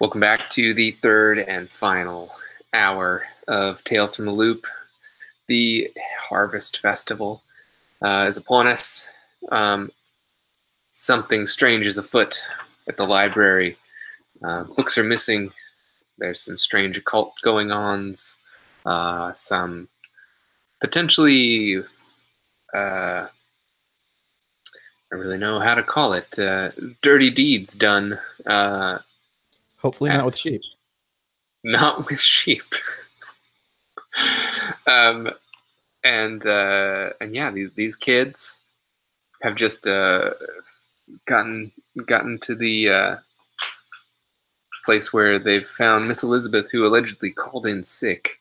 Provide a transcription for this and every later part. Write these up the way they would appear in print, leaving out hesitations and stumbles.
Welcome back to the third and final hour of Tales from the Loop. The Harvest Festival is upon us. Something strange is afoot at the library. Books are missing. There's some strange occult going-ons. Some potentially, I don't really know how to call it, dirty deeds done. Hopefully not with sheep. Not with sheep. And yeah, these kids have just gotten to the place where they've found Miss Elizabeth, who allegedly called in sick,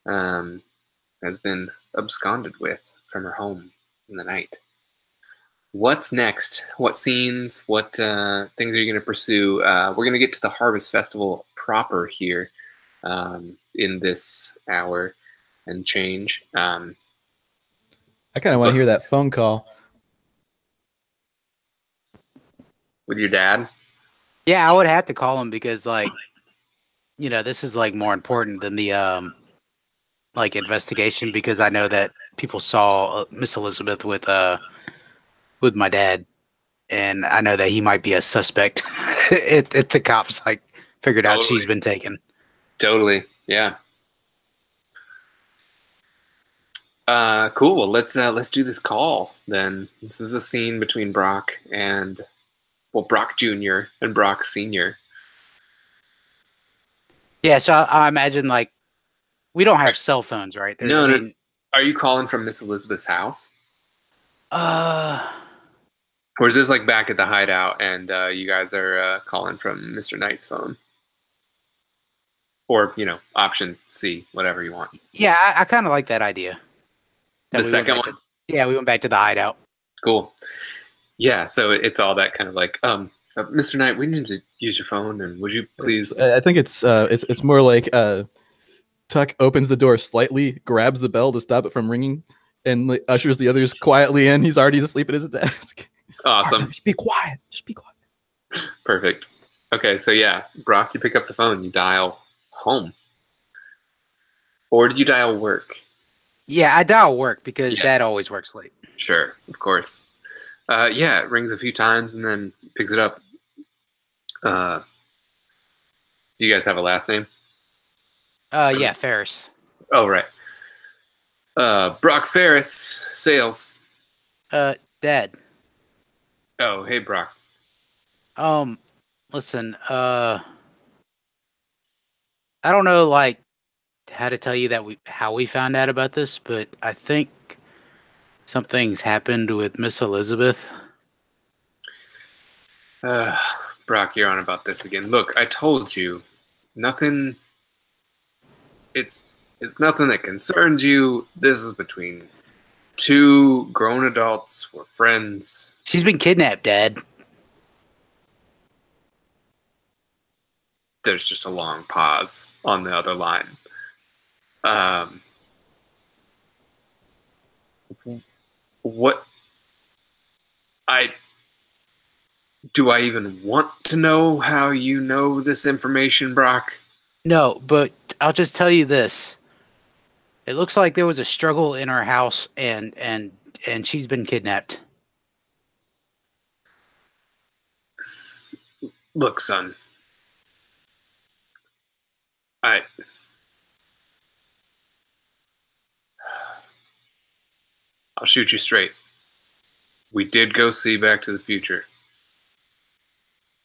has been absconded with from her home in the night. What's next? What scenes? What things are you going to pursue? We're going to get to the Harvest Festival proper here in this hour and change. I kind of want to hear that phone call. With your dad? Yeah, I would have to call him because, this is more important than the investigation, because I know that people saw Miss Elizabeth with my dad, and I know that he might be a suspect if the cops figured out she's been taken. Totally, yeah. Cool. Well, let's do this call then. This is a scene between Brock and Brock Jr. and Brock Sr. Yeah, so I imagine we don't have cell phones, right? No. Are you calling from Miss Elizabeth's house? Or is this back at the hideout and you guys are calling from Mr. Knight's phone? Or, option C, whatever you want. Yeah, I kind of like that idea. The second one? Yeah, we went back to the hideout. Cool. Yeah, so it's all that kind of Mr. Knight, we need to use your phone, and would you please... I think it's more like Tuck opens the door slightly, grabs the bell to stop it from ringing, and ushers the others quietly in. He's already asleep at his desk. Awesome. Just be quiet. Just be quiet. Perfect. Okay, so yeah, Brock, you pick up the phone, you dial home. Or did you dial work? Yeah, I dial work because Dad always works late. Sure, of course. Yeah, it rings a few times and then picks it up. Do you guys have a last name? Yeah, Ferris. Oh, right. Brock Ferris, sales. Dad. Oh, hey, Brock. Listen, I don't know, how to tell you how we found out about this, but I think something's happened with Miss Elizabeth. Brock, you're on about this again. Look, I told you, nothing. It's nothing that concerns you. This is between two grown adults. We're friends. She's been kidnapped, Dad. There's just a long pause on the other line. What? Do I even want to know how you know this information, Brock? No, but I'll just tell you this. It looks like there was a struggle in our house, and she's been kidnapped. Look, son. I'll shoot you straight. We did go see Back to the Future.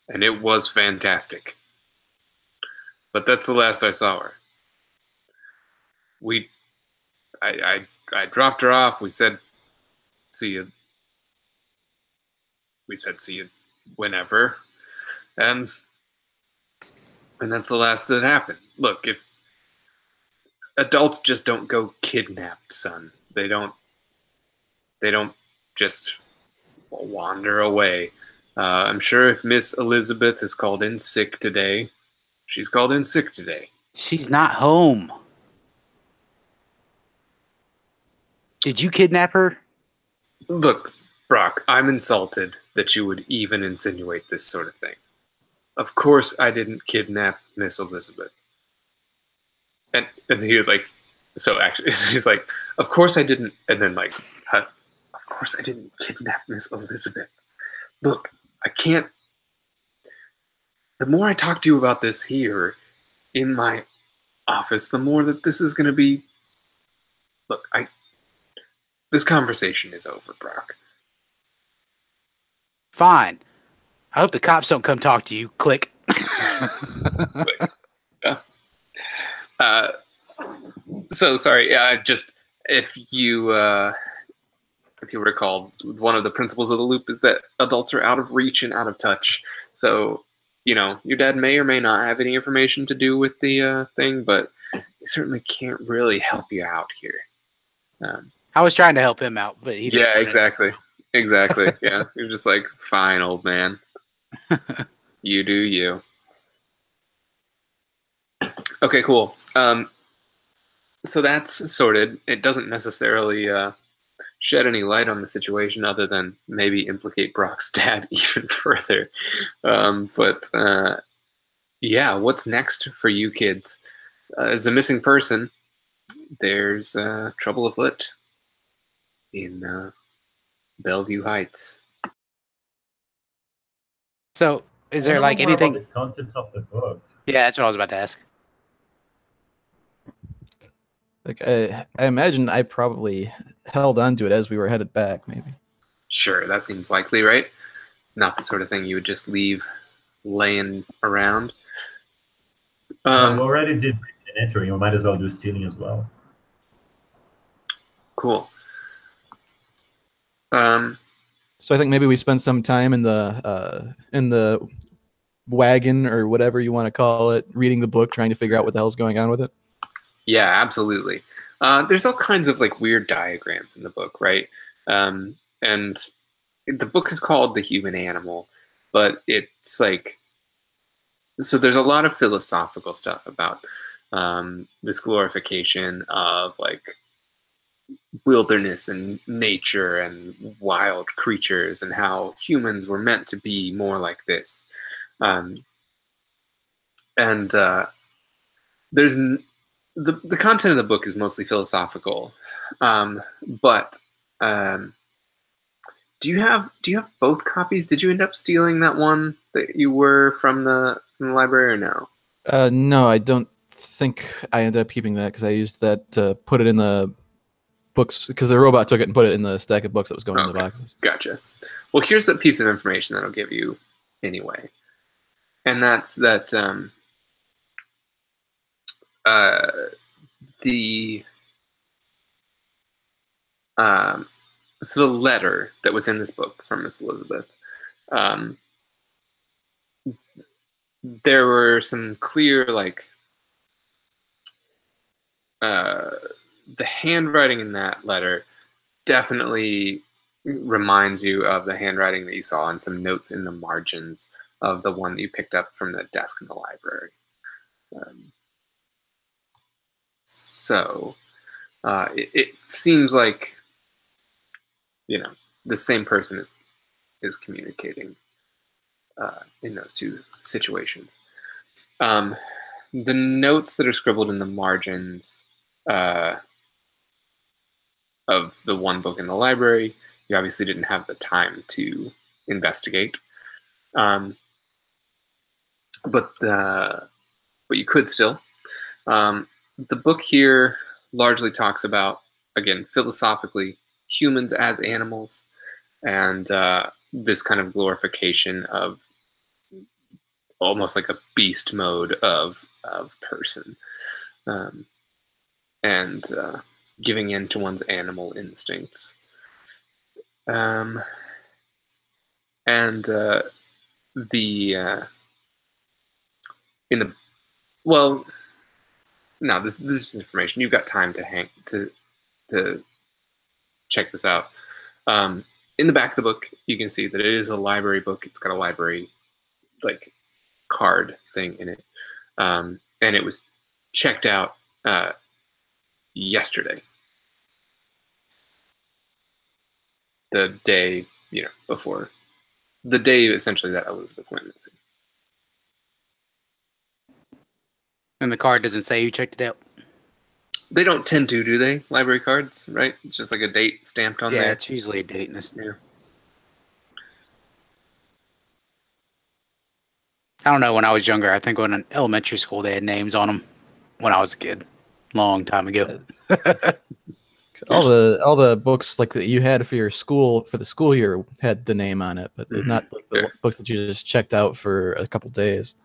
And it was fantastic. But that's the last I saw her. I dropped her off. We said, see you. We said, see you whenever. And that's the last that happened. Look, if adults just don't go kidnapped, son. They don't just wander away. I'm sure if Miss Elizabeth is called in sick today, she's called in sick today. She's not home. Did you kidnap her? Look, Brock, I'm insulted that you would even insinuate this sort of thing. Of course I didn't kidnap Miss Elizabeth. And he was like, so actually, he's like, of course I didn't. And then like, huh? Of course I didn't kidnap Miss Elizabeth. Look, I can't. The more I talk to you about this here in my office, the more that this is going to be. Look, this conversation is over, Brock. Fine. I hope the cops don't come talk to you. Click. So sorry. Just if you recall, one of the principles of the loop is that adults are out of reach and out of touch. So your dad may or may not have any information to do with the thing, but he certainly can't really help you out here. I was trying to help him out, but he didn't. Yeah, exactly. Exactly. Yeah, you're just like, fine, old man. You do you. Okay, cool. So that's sorted. It doesn't necessarily shed any light on the situation other than maybe implicate Brock's dad even further. But yeah, what's next for you kids? As a missing person, there's trouble afoot in Bellevue Heights. So, is there I like wanna know more anything? about the contents of the book? Yeah, that's what I was about to ask. Like I imagine I probably held on to it as we were headed back, maybe. Sure, that seems likely, right? Not the sort of thing you would just leave laying around. Well, we already did entering. We might as well do stealing as well. Cool. So I think maybe we spend some time in the wagon or whatever you want to call it, reading the book, trying to figure out what the hell's going on with it. Yeah, absolutely. There's all kinds of like weird diagrams in the book, right? And the book is called The Human Animal, but it's like, so there's a lot of philosophical stuff about this glorification of like wilderness and nature and wild creatures and how humans were meant to be more like this. And there's the content of the book is mostly philosophical, but do you have both copies? Did you end up stealing that one that you were from the library or no? No, I don't think I ended up keeping that because I used that to put it in the books because the robot took it and put it in the stack of books that was going in the boxes. Gotcha. Well, here's a piece of information that I'll give you anyway, and that's that the so the letter that was in this book from Miss Elizabeth, there were some clear like the handwriting in that letter definitely reminds you of the handwriting that you saw in some notes in the margins of the one that you picked up from the desk in the library. So it seems like the same person is communicating in those two situations. The notes that are scribbled in the margins of the one book in the library, you obviously didn't have the time to investigate, but you could still. The book here largely talks about, again, philosophically, humans as animals, and this kind of glorification of almost like a beast mode of person, and giving in to one's animal instincts. And in the well, no, this is information. You've got time to check this out. In the back of the book, you can see that it is a library book. It's got a library like card thing in it, and it was checked out yesterday, the day before, the day essentially that Elizabeth went missing. And the card doesn't say you checked it out. They don't tend to, do they? Library cards, right? It's just like a date stamped on Yeah, there. it's usually a date. Yeah. I don't know. When I was younger, I think when in elementary school they had names on them. When I was a kid, long time ago. All the books like that you had for your school for the school year had the name on it, but not like the Sure. books that you just checked out for a couple days.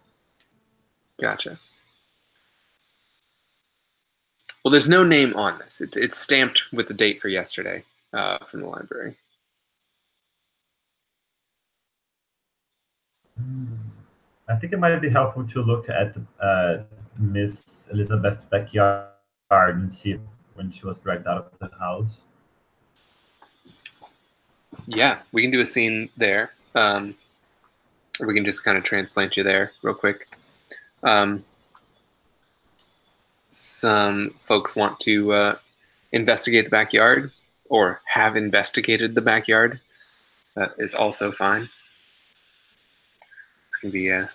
Gotcha. Well, there's no name on this. It's stamped with the date for yesterday from the library. I think it might be helpful to look at Miss Elizabeth's backyard and see when she was dragged out of the house. Yeah, we can do a scene there. Or we can just kind of transplant you there real quick. Some folks want to investigate the backyard or have investigated the backyard. That is also fine. It's going to be a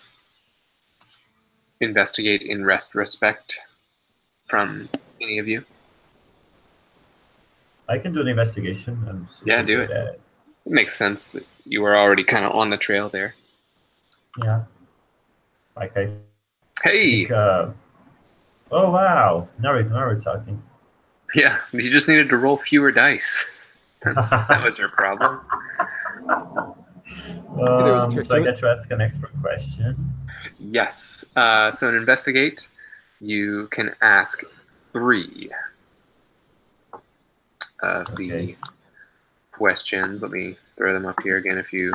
investigate in retrospect from any of you. I can do an investigation. I'm super Yeah, do good it. at it. It makes sense that you were already kind of on the trail there. Yeah. Like I Hey! think, oh wow! Now we're talking. Yeah, you just needed to roll fewer dice. That was your problem. There was a trick So I to it. get to ask an extra question. Yes. So in investigate, you can ask 3 of the questions. Let me throw them up here again if you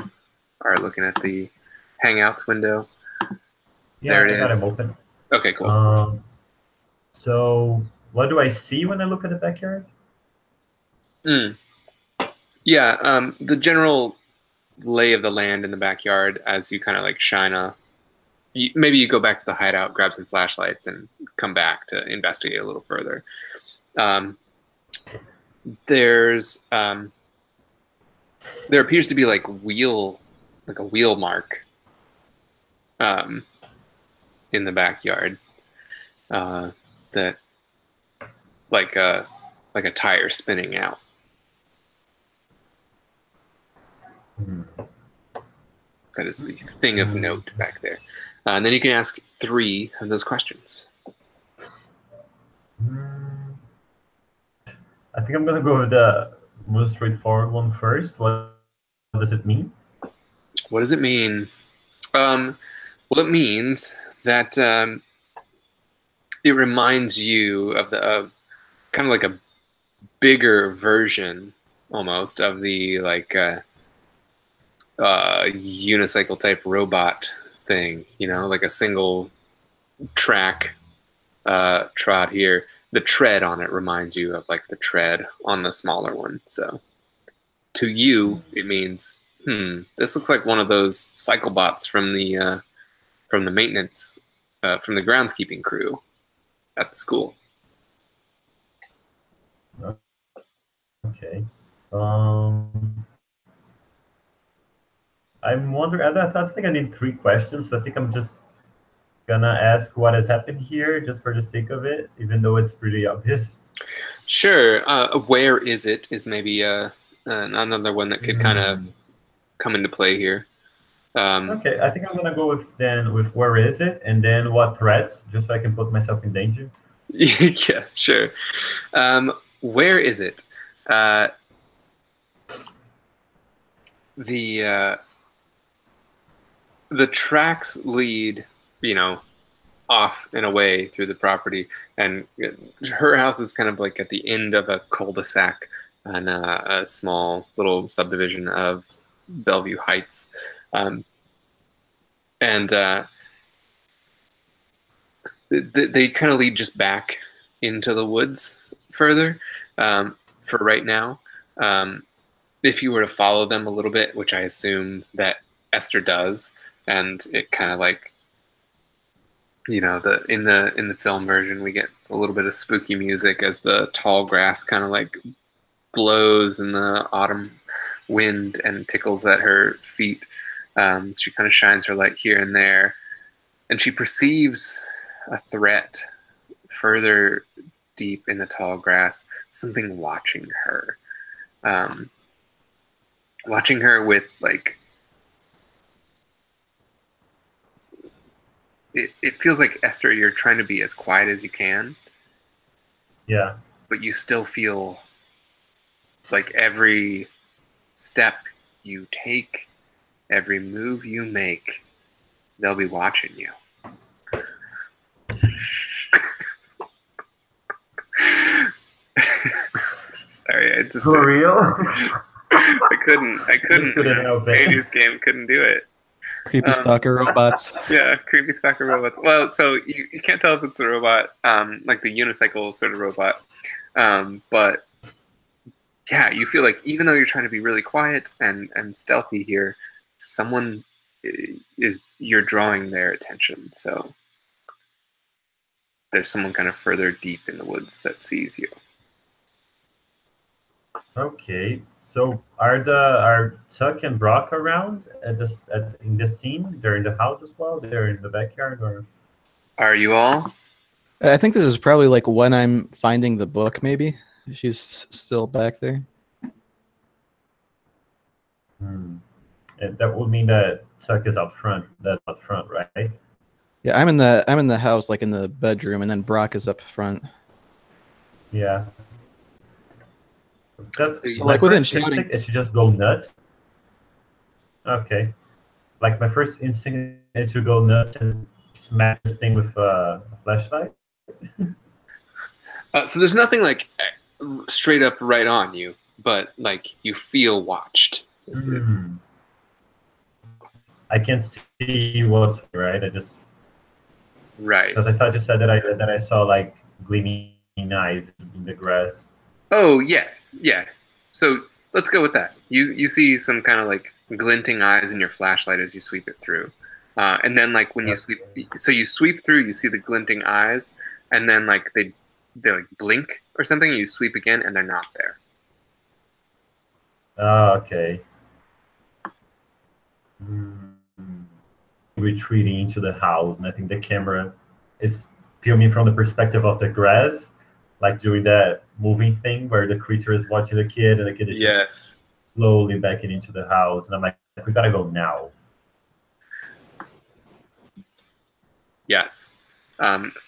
are looking at the Hangouts window. Yeah, There it I got is. them open. Okay, cool. So what do I see when I look at the backyard? Yeah, the general lay of the land in the backyard as you kind of like shine a... Maybe you go back to the hideout, grab some flashlights, and come back to investigate a little further. There's... there appears to be like a wheel mark in the backyard that like a tire spinning out. That is the thing of note back there. And then you can ask 3 of those questions. I think I'm gonna go with the most straightforward one first. What does it mean? What does it mean? Well, it means that it reminds you of kind of like a bigger version, almost, of the like unicycle type robot thing. You know, like a single track trot here. The tread on it reminds you of like the tread on the smaller one. So to you, it means, this looks like one of those cycle bots from the maintenance, from the groundskeeping crew at the school. Okay. I'm wondering. I think I need 3 questions, so I think I'm just gonna ask what has happened here, just for the sake of it, even though it's pretty obvious. Sure. Where is it is maybe another one that could kind of come into play here. Okay, I think I'm gonna go with where is it, and then what threats, just so I can put myself in danger. Yeah, sure. Where is it? The tracks lead, off and away through the property, and her house is kind of like at the end of a cul-de-sac and a small little subdivision of Bellevue Heights, and they kind of lead just back into the woods further for right now. If you were to follow them a little bit, which I assume that Esther does, and it kind of like, in the film version, we get a little bit of spooky music as the tall grass kind of like blows in the autumn wind and tickles at her feet. She kind of shines her light here and there, and she perceives a threat further deep in the tall grass, something watching her. Watching her with like, it feels like, Esther, you're trying to be as quiet as you can. Yeah. But you still feel like every step you take, every move you make, they'll be watching you. Sorry, I just For real? I couldn't help it. 80s game couldn't do it. Creepy stalker robots. Yeah, creepy stalker robots. Well, so you can't tell if it's a robot, like the unicycle sort of robot. But yeah, you feel like even though you're trying to be really quiet and stealthy here, someone you're drawing their attention. So there's someone kind of further deep in the woods that sees you. Okay. So are Tuck and Brock around in this scene? They're in the house as well? They're in the backyard, or Are you all? I think this is probably like when I'm finding the book, maybe. She's still back there. And that would mean that Tuck is up front. That's up front, right? Yeah, I'm in the house, like in the bedroom, and then Brock is up front. Yeah. Because So, like, within shouting, it should just go nuts. Okay. Like my first instinct is to go nuts and smack this thing with a flashlight. So there's nothing like straight up right on you, but like you feel watched. This is I can't see what's right. I just right. because I thought you said that I saw like gleaming eyes in the grass. Oh yeah, yeah. So let's go with that. You see some kind of like glinting eyes in your flashlight as you sweep it through, and then like when you sweep through, you see the glinting eyes, and then like they like blink or something. And you sweep again, and they're not there. Oh, okay. Retreating into the house, and I think the camera is filming from the perspective of the grass, like doing that moving thing where the creature is watching the kid and the kid is just slowly backing into the house, and I'm like, we gotta go now. Yes.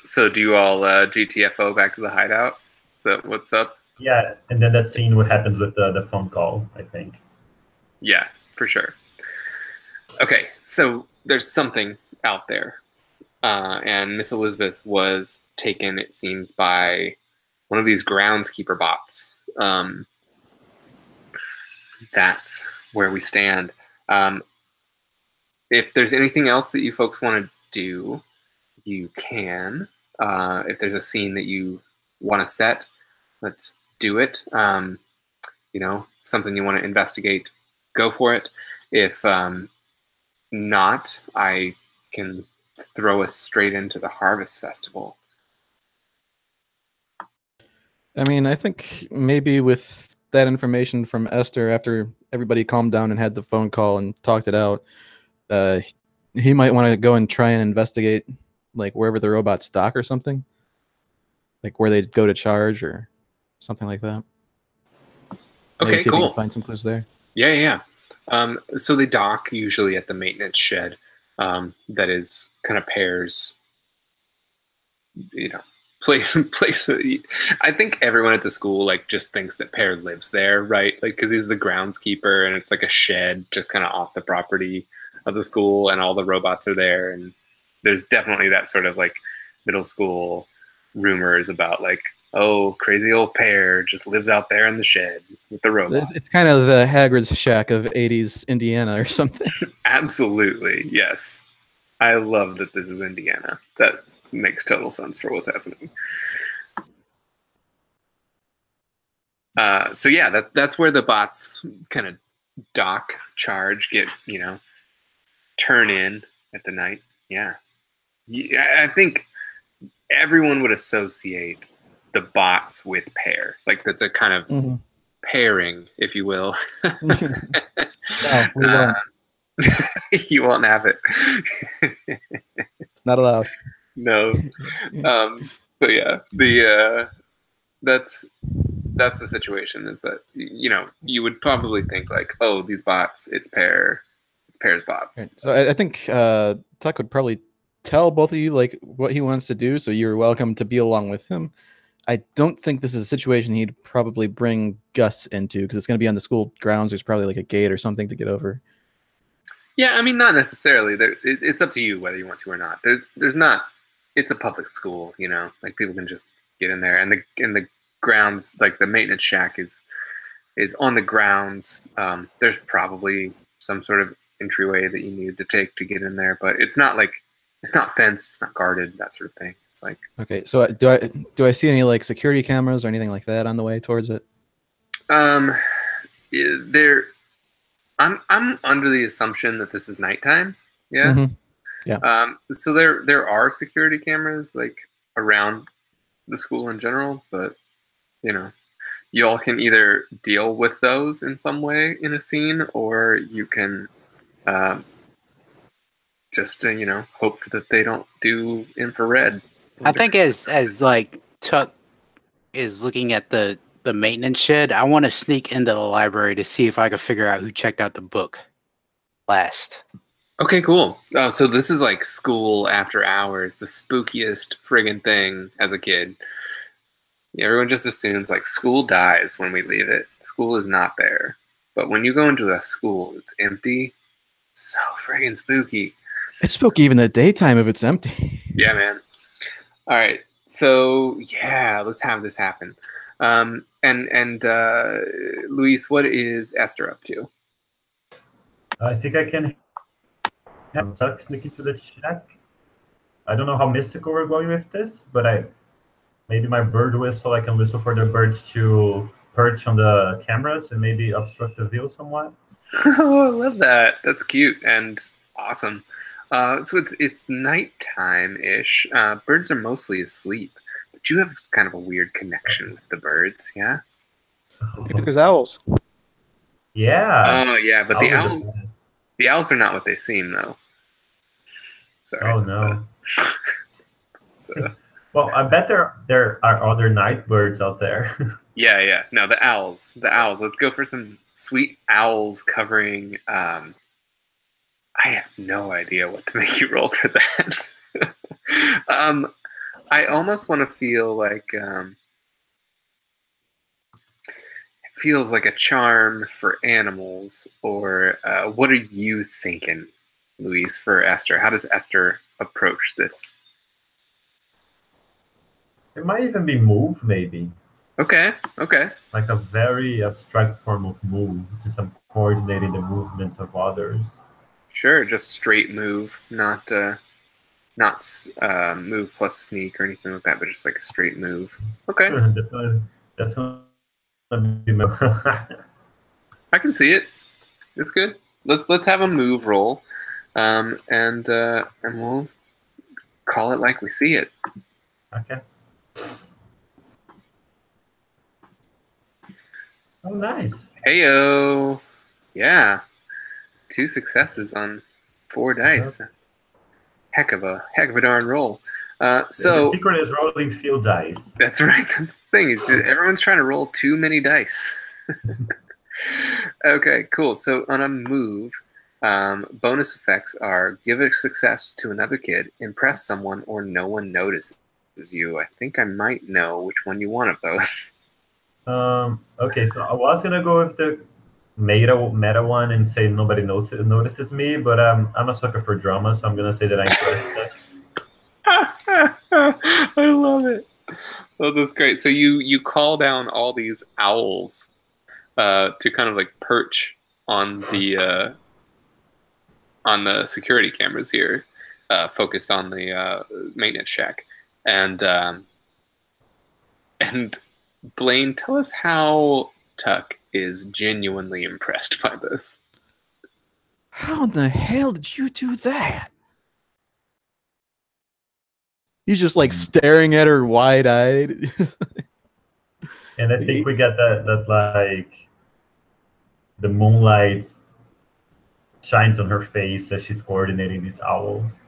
So do you all GTFO back to the hideout? Is that what's up? Yeah, and then that scene what happens with the phone call, I think. Yeah, for sure. Okay, so there's something out there. And Miss Elizabeth was taken, it seems, by one of these groundskeeper bots. That's where we stand. If there's anything else that you folks want to do, you can. If there's a scene that you want to set, let's do it. You know, something you want to investigate, go for it. If not, I can throw us straight into the Harvest Festival. I mean, I think maybe with that information from Esther, after everybody calmed down and had the phone call and talked it out, he might want to go and try and investigate, like, wherever the robots dock or something, like where they'd go to charge or something like that. Maybe Okay, see if we cool. can find some clues there. Yeah. So they dock usually at the maintenance shed that is kind of Pear's, you know, place. I think everyone at the school like just thinks that Pear lives there, right? Like because he's the groundskeeper and it's like a shed just kind of off the property of the school, and all the robots are there. And there's definitely that sort of like middle school rumors about like, oh, crazy old Pear just lives out there in the shed with the robots. It's kind of the Hagrid's shack of 80s Indiana or something. Absolutely, yes. I love that this is Indiana. That makes total sense for what's happening. So yeah, that's where the bots kind of dock, charge, get, you know, turn in at the night. Yeah. I think everyone would associate the bots with Pear. Like that's a kind of pairing, if you will. No, we won't. You won't have it. It's not allowed. No. So yeah, that's the situation. Is that you would probably think like, oh, these bots, it's Pear's bots. Right. So I think Tuck would probably tell both of you like what he wants to do, so you're welcome to be along with him. I don't think this is a situation he'd probably bring Gus into, because it's going to be on the school grounds. There's probably like a gate or something to get over. Yeah, I mean, not necessarily. It's up to you whether you want to or not. There's not. It's a public school, like people can just get in there, and the grounds, like the maintenance shack, is on the grounds. There's probably some sort of entryway that you need to take to get in there, but it's not fenced, it's not guarded, that sort of thing. It's like, okay. So do I see any like security cameras or anything like that on the way towards it? There. I'm under the assumption that this is nighttime. Yeah. Mm-hmm. Yeah. So there are security cameras like around the school in general, but you all can either deal with those in some way in a scene, or you can just hope that they don't do infrared. I think as like Chuck is looking at the maintenance shed, I want to sneak into the library to see if I can figure out who checked out the book last. Okay, cool. Oh, so this is like school after hours, the spookiest friggin' thing as a kid. Everyone just assumes like school dies when we leave it. School is not there. But when you go into a school, it's empty. So friggin' spooky. It's spooky even in the daytime if it's empty. Yeah, man. All right. So yeah, let's have this happen. And Luis, what is Esther up to? I think I can have Tuck sneak into the shack. I don't know how mystical we're going with this, but maybe my bird whistle, I can whistle for the birds to perch on the cameras and maybe obstruct the view somewhat. Oh, I love that. That's cute and awesome. So it's nighttime-ish. Birds are mostly asleep, but you have kind of a weird connection with the birds, yeah? Maybe there's owls. Yeah. Oh, yeah, but the owls are not what they seem, though. Sorry. Oh, no. Well, I bet there are other night birds out there. Yeah. No, the owls. Let's go for some sweet owls covering. I have no idea what to make you roll for that. I almost want to feel like it feels like a charm for animals, or what are you thinking, Luis, for Esther? How does Esther approach this? It might even be move, maybe. Okay. Like a very abstract form of move, since I'm coordinating the movements of others. Sure, just straight move, not move plus sneak or anything like that, but just like a straight move. Okay. That's gonna be I can see it. It's good. Let's have a move roll, and we'll call it like we see it. Okay. Oh, nice. Heyo. Yeah. 2 successes on 4 dice. Yep. Heck of a darn roll. So the secret is rolling few dice. That's right. That's the thing. Is everyone's trying to roll too many dice. Okay, cool. So on a move, bonus effects are give a success to another kid, impress someone, or no one notices you. I think I might know which one you want of those. Okay, so I was gonna go with the meta one and say nobody notices me, but I'm a sucker for drama, so I'm gonna say that I impressed. I love it. Oh, that's great. So you call down all these owls to kind of like perch on the security cameras here, focused on the maintenance shack, and Blaine, tell us how Tuck is genuinely impressed by this. How in the hell did you do that? He's just like staring at her wide-eyed. And I think we get that like the moonlight shines on her face as she's coordinating these owls.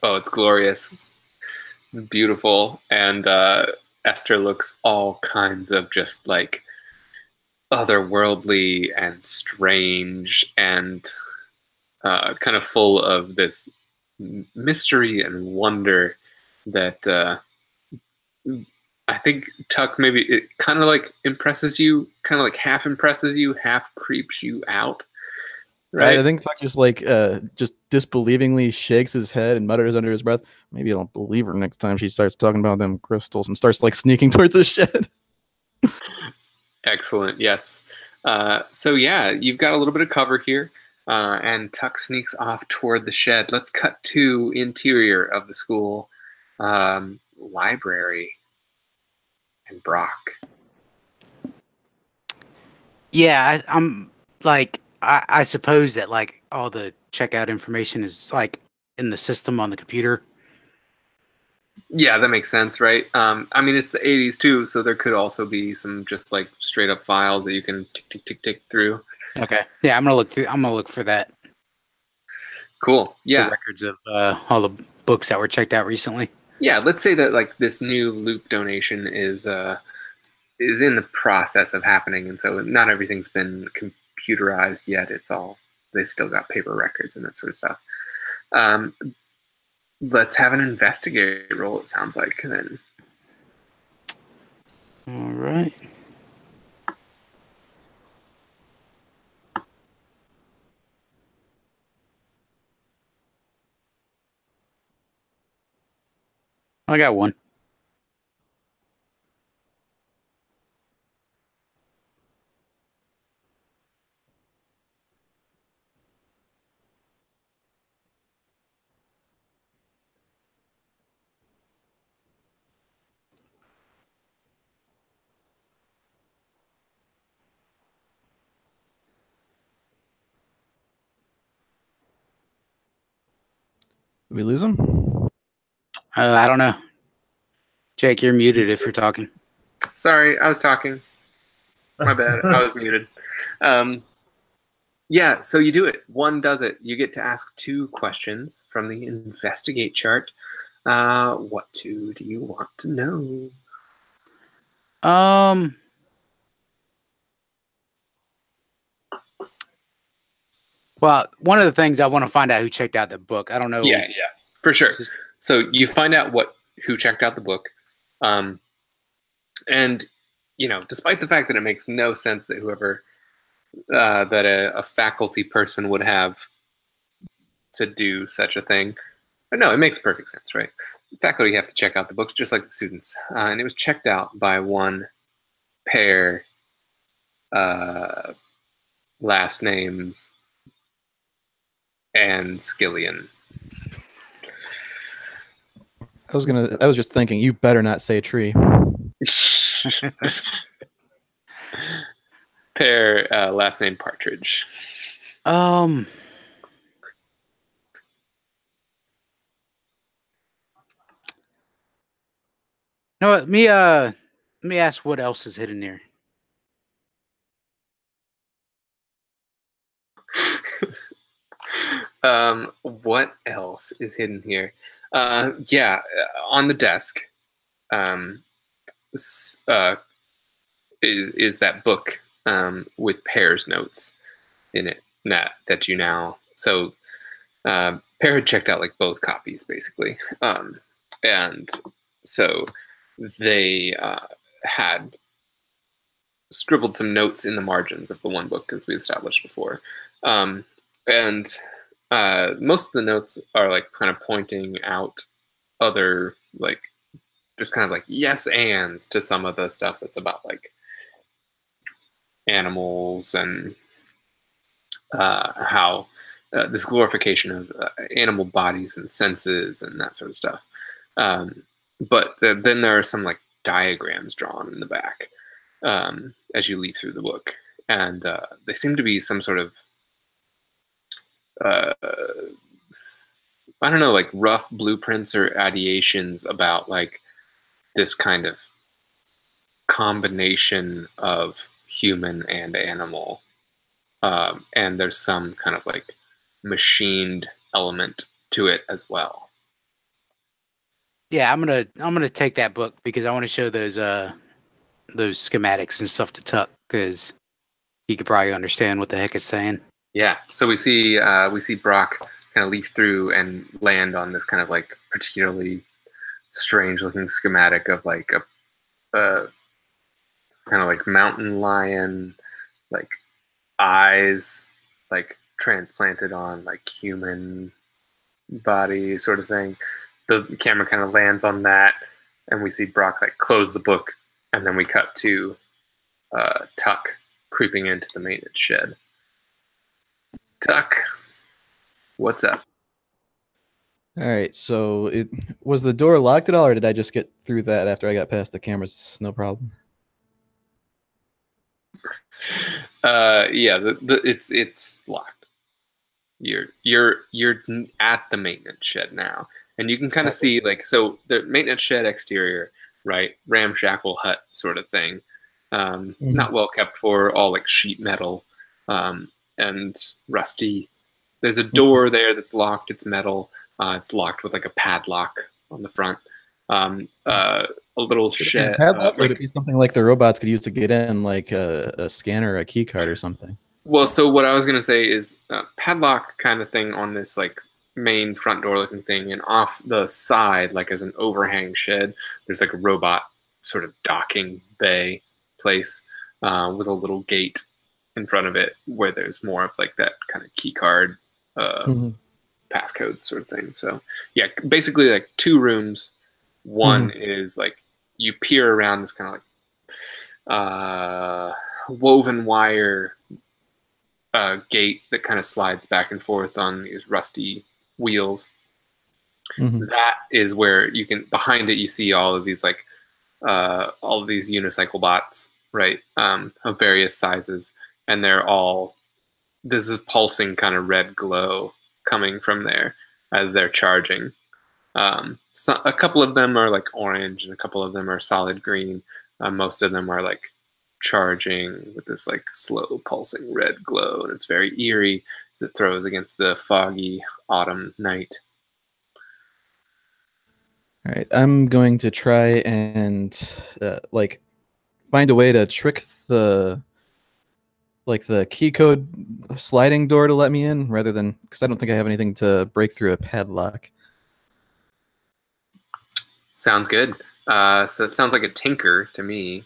Oh, it's glorious. It's beautiful. And Esther looks all kinds of just like otherworldly and strange and kind of full of this mystery and wonder that I think Tuck maybe it kind of like impresses you, kind of like half impresses you, half creeps you out. Right? I think Tuck just like just disbelievingly shakes his head and mutters under his breath, maybe I'll believe her next time she starts talking about them crystals, and starts like sneaking towards the shed. Excellent. Yes. So yeah, you've got a little bit of cover here, and Tuck sneaks off toward the shed. Let's cut to interior of the school library and Brock. Yeah, I'm like I suppose that like all the checkout information is like in the system on the computer. Yeah, that makes sense, right? I mean, it's the 80s too, so there could also be some just like straight up files that you can tick, tick, tick, tick through. Okay. Yeah, I'm gonna look through. I'm gonna look for that. Cool. Yeah. The records of all the books that were checked out recently. Yeah, let's say that like this new loop donation is in the process of happening, and so not everything's been computerized yet. It's all they've still got paper records and that sort of stuff. Let's have an investigate roll. It sounds like then. All right. I got one. Did we lose him? I don't know. Jake, you're muted if you're talking. Sorry, I was talking. My bad. I was muted. Yeah, so you do it. One does it. You get to ask 2 questions from the investigate chart. What 2 do you want to know? Well, one of the things I want to find out who checked out the book. I don't know. Yeah, for sure. So you find out who checked out the book, and you know, despite the fact that it makes no sense that whoever that a faculty person would have to do such a thing, but no, it makes perfect sense, right? The faculty have to check out the books just like the students, and it was checked out by one pair, last name and Skillion. I was just thinking, you better not say tree. Pair, last name Partridge. No, let me ask what else is hidden here. What else is hidden here? Yeah, on the desk is that book with Pear's notes in it that you now. So Pear had checked out like both copies basically, and so they had scribbled some notes in the margins of the one book as we established before, and most of the notes are like kind of pointing out other like just kind of like yes ands to some of the stuff that's about like animals and how this glorification of animal bodies and senses and that sort of stuff. But then there are some like diagrams drawn in the back as you leaf through the book, and they seem to be some sort of I don't know, like rough blueprints or ideations about like this kind of combination of human and animal, and there's some kind of like machined element to it as well. Yeah, I'm gonna take that book because I want to show those schematics and stuff to Tuck because he could probably understand what the heck it's saying. Yeah. So we see Brock kind of leaf through and land on this kind of like particularly strange looking schematic of like a kind of like mountain lion, like eyes, like transplanted on like human body sort of thing. The camera kind of lands on that, and we see Brock like close the book, and then we cut to Tuck creeping into the maintenance shed. Tuck, what's up? All right, so was the door locked at all, or did I just get through that after I got past the cameras? No problem. Yeah, it's locked. You're at the maintenance shed now, and you can kind of see like so the maintenance shed exterior, right? Ramshackle hut sort of thing, not well kept for, all like sheet metal, and rusty. There's a door there that's locked. It's metal. It's locked with like a padlock on the front. A little shed. Would it be something like the robots could use to get in, like a scanner, or a key card, or something? Well, so what I was gonna say is padlock kind of thing on this like main front door looking thing, and off the side, like as an overhang shed, there's like a robot sort of docking bay place with a little gate in front of it where there's more of like that kind of key card passcode sort of thing. So yeah, basically like two rooms. One is like you peer around this kind of like woven wire gate that kind of slides back and forth on these rusty wheels. That is where you can, behind it you see all of these like all of these unicycle bots, right, of various sizes, and they're all, this is pulsing kind of red glow coming from there as they're charging. So a couple of them are like orange and a couple of them are solid green. Most of them are like charging with this like slow pulsing red glow, and it's very eerie as it throws against the foggy autumn night. All right, I'm going to try and like find a way to trick the key code sliding door to let me in, rather than, because I don't think I have anything to break through a padlock. Sounds good. So it sounds like a tinker to me.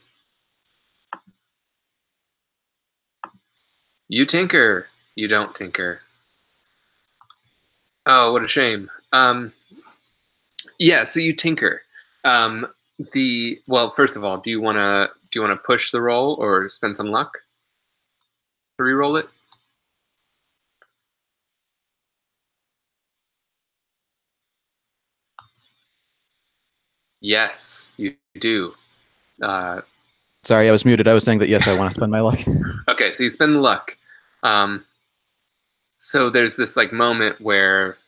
You tinker. You don't tinker. Oh, what a shame. Yeah, so you tinker. Well, first of all, do you wanna push the roll or spend some luck to re-roll it? Yes, you do. Sorry, I was muted. I was saying that yes, I want to spend my luck. Okay, so you spend the luck. So there's this like moment where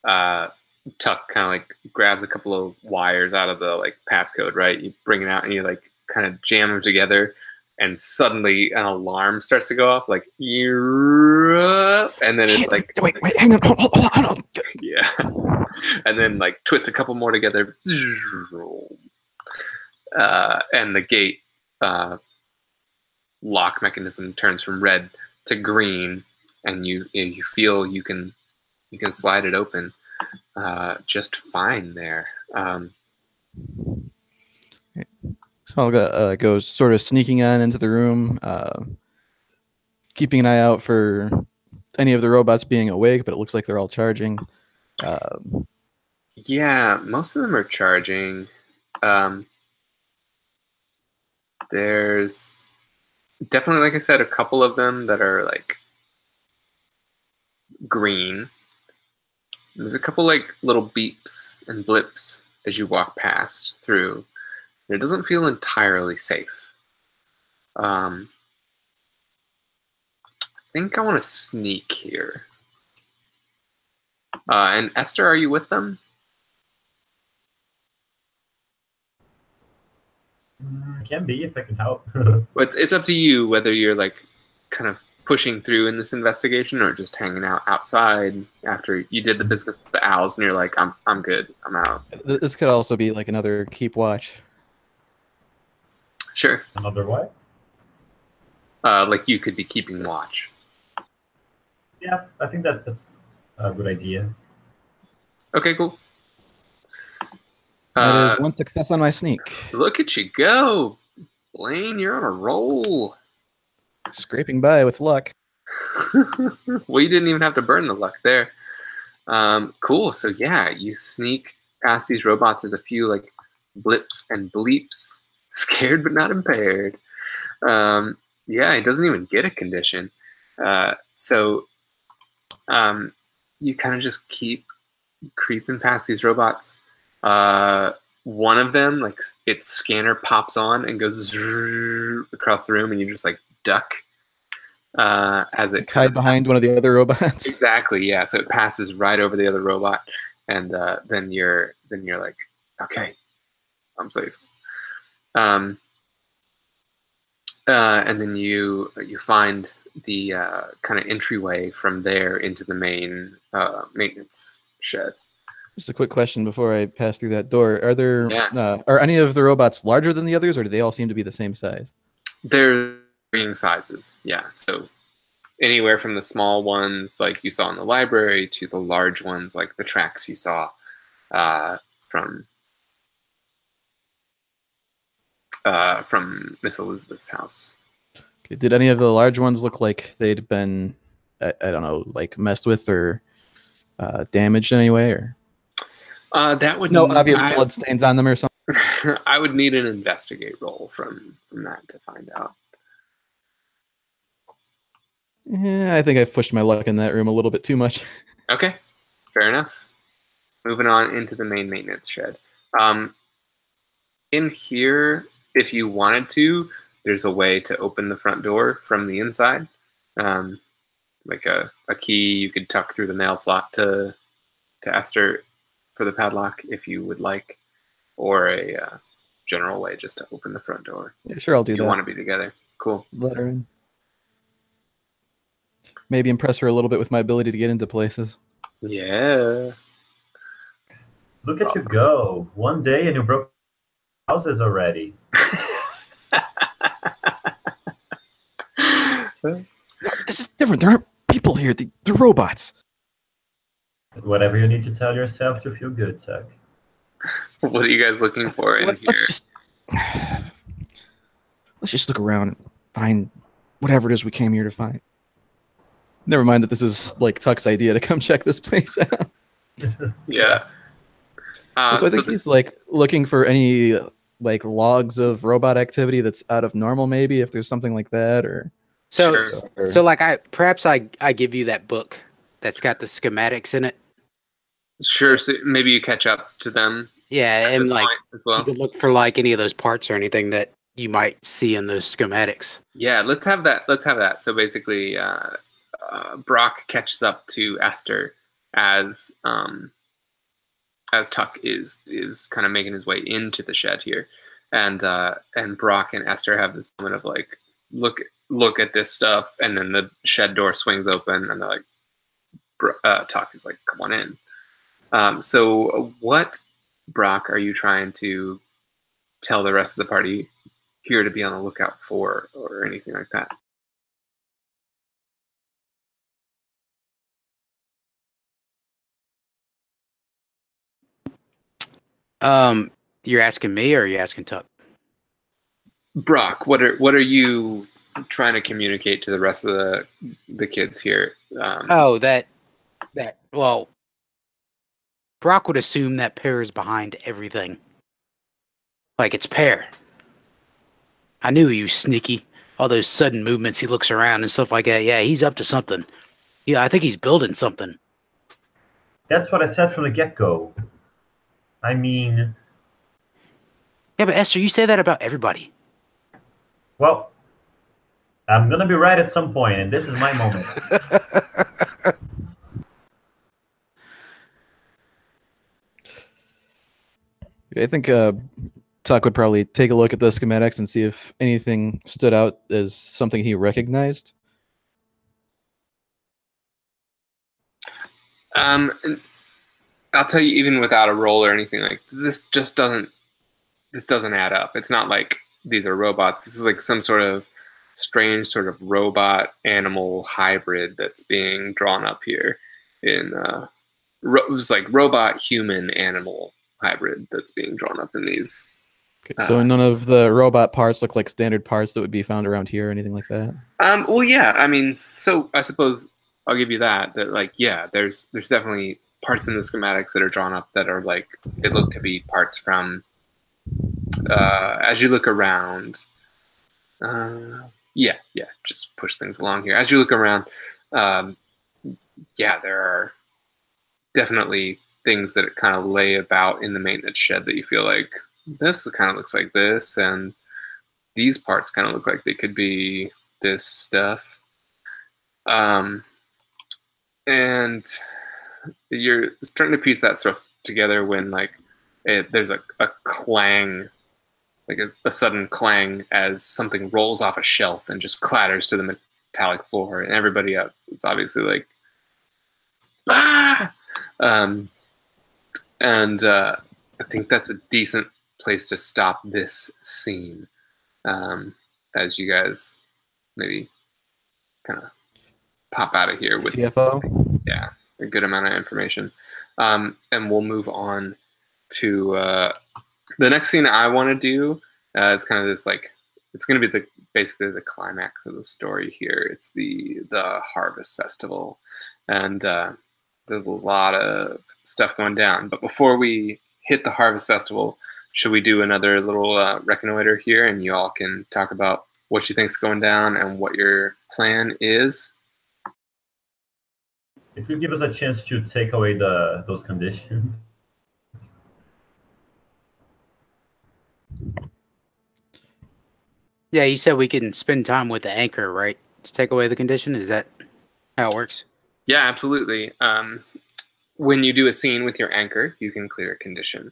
Tuck kind of like grabs a couple of wires out of the like passcode, right? You bring it out and you like kind of jam them together, and suddenly an alarm starts to go off, like and then it's like wait, hang on, hold on. Yeah, and then like twist a couple more together, and the gate lock mechanism turns from red to green, and you feel you can slide it open just fine there. So I'll go sort of sneaking on into the room, keeping an eye out for any of the robots being awake, but it looks like they're all charging. Yeah, most of them are charging. There's definitely, like I said, a couple of them that are like green. There's a couple like little beeps and blips as you walk past through. It doesn't feel entirely safe. I think I want to sneak here. And Esther, are you with them? Can be if I can help. It's up to you whether you're like kind of pushing through in this investigation, or just hanging out outside after you did the business with the owls, and you're like, I'm good, I'm out. This could also be like another keep watch. Sure. Another what? Like you could be keeping watch. Yeah, I think that's a good idea. Okay, cool. That is one success on my sneak. Look at you go, Blaine. You're on a roll. Scraping by with luck. Well, you didn't even have to burn the luck there. Cool. So yeah, you sneak past these robots. There's a few like blips and bleeps. Scared but not impaired. Yeah, it doesn't even get a condition. So you kind of just keep creeping past these robots. One of them, like its scanner pops on and goes across the room, and you just like duck as it hide behind one of the other robots. Exactly, yeah. So it passes right over the other robot, and then you're like, okay, I'm safe. And then you find the kind of entryway from there into the main maintenance shed. Just a quick question before I pass through that door. Are there Yeah. are any of the robots larger than the others, or do they all seem to be the same size? They're varying sizes, yeah. So anywhere from the small ones like you saw in the library to the large ones like the tracks you saw from Miss Elizabeth's house. Okay. Did any of the large ones look like they'd been, I don't know, like messed with or damaged in any way? Or that would no obvious blood stains on them or something? I would need an investigate roll from that to find out. Yeah, I think I've pushed my luck in that room a little bit too much. Okay, fair enough. Moving on into the main maintenance shed. In here, if you wanted to, there's a way to open the front door from the inside. Like a key you could tuck through the nail slot to Esther for the padlock if you would like, or a general way just to open the front door. Yeah, sure, I'll do that. You want to be together. Cool. Let her in. Maybe impress her a little bit with my ability to get into places. Yeah. Look at you go. One day and you broke houses already. This is different. There aren't people here. They're robots. Whatever you need to tell yourself to feel good, Tuck. What are you guys looking for in here? Let's just look around and find whatever it is we came here to find. Never mind that this is like Tuck's idea to come check this place out. Yeah. So I think he's like looking for any like logs of robot activity that's out of normal, maybe if there's something like that, or. So like I give you that book that's got the schematics in it. Sure. So maybe you catch up to them. Yeah, and like as well. You could look for like any of those parts or anything that you might see in those schematics. Yeah, let's have that. So basically, Brock catches up to Esther as Tuck is kind of making his way into the shed here, and Brock and Esther have this moment of like, look at this stuff, and then the shed door swings open, and they're like, Tuck is like, come on in. So what, Brock, are you trying to tell the rest of the party here to be on the lookout for, or anything like that? You're asking me, or are you asking Tuck? Brock, what are you trying to communicate to the rest of the kids here? Well, Brock would assume that Pear is behind everything. Like it's Pear. I knew he was sneaky. All those sudden movements, he looks around and stuff like that. Yeah, he's up to something. Yeah, I think he's building something. That's what I said from the get-go. I mean... Yeah, but Esther, you say that about everybody. Well, I'm going to be right at some point, and this is my moment. I think Tuck would probably take a look at the schematics and see if anything stood out as something he recognized. And I'll tell you, even without a roll or anything, like this doesn't add up. It's not like these are robots. This is like some sort of strange sort of robot animal hybrid that's being drawn up here in it was like robot human animal hybrid that's being drawn up in these. Okay, so none of the robot parts look like standard parts that would be found around here or anything like that? Well, yeah. I mean, so I suppose I'll give you that like, yeah, there's definitely parts in the schematics that are drawn up that are like, they look to be parts from, as you look around, yeah, just push things along here. As you look around, yeah, there are definitely things that kind of lay about in the maintenance shed that you feel like, this kind of looks like this, and these parts kind of look like they could be this stuff. And you're starting to piece that stuff together when like there's a clang, like a sudden clang as something rolls off a shelf and just clatters to the metallic floor, and everybody up, it's obviously like, ah! I think that's a decent place to stop this scene, as you guys maybe kind of pop out of here with TFO? Yeah, a good amount of information. And we'll move on to the next scene I want to do. Is kind of this like, it's going to be basically the climax of the story here. It's the Harvest Festival, and there's a lot of stuff going down. But before we hit the Harvest Festival, should we do another little reconnoiter here, and you all can talk about what you think's going down and what your plan is? If you give us a chance to take away those conditions. Yeah, you said we can spend time with the anchor, right? To take away the condition? Is that how it works? Yeah, absolutely. When you do a scene with your anchor, you can clear a condition.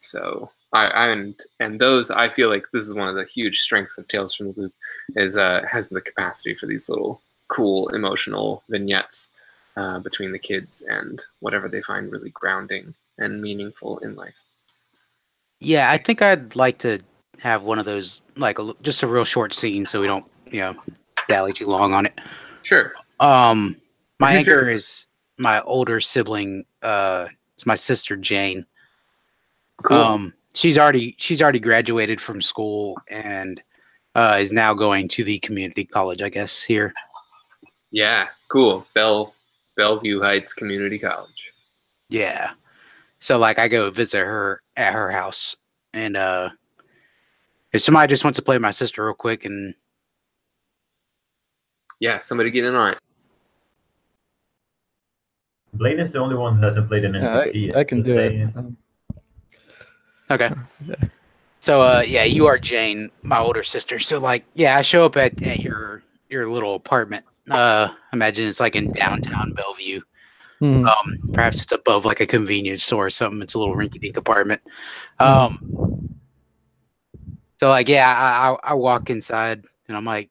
So those, I feel like this is one of the huge strengths of Tales from the Loop, is has the capacity for these little cool emotional vignettes between the kids and whatever they find really grounding and meaningful in life. Yeah, I think I'd like to have one of those, like just a real short scene, so we don't, dally too long on it. Sure. My anchor is my older sibling. It's my sister Jane. Cool. She's already graduated from school and is now going to the community college, I guess, here. Yeah, cool. Bellevue Heights Community College. Yeah. So like I go visit her at her house, and if somebody just wants to play my sister real quick, and yeah, somebody get in on it. Blaine is the only one who hasn't played an NPC. I can do it. Okay. So yeah, you are Jane, my older sister. So like, yeah, I show up at your little apartment. Imagine it's like in downtown Bellevue. Perhaps it's above like a convenience store or something. It's a little rinky-dink apartment. So like, yeah, I walk inside and I'm like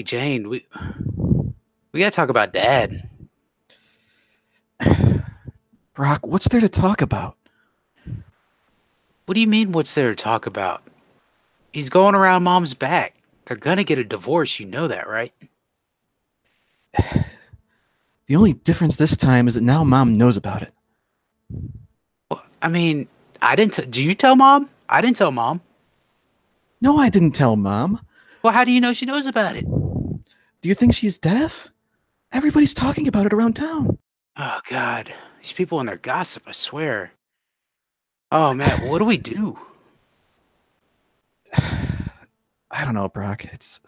Jane, we gotta talk about Dad. Brock, what's there to talk about? What do you mean, what's there to talk about? He's going around Mom's back. They're gonna get a divorce, you know that, right? The only difference this time is that now Mom knows about it. Well, I mean, I didn't. Do you tell Mom? I didn't tell Mom. No, I didn't tell Mom. Well, how do you know she knows about it? Do you think she's deaf? Everybody's talking about it around town. Oh, God. These people and their gossip, I swear. Oh, man, what do we do? I don't know, Brock. It's...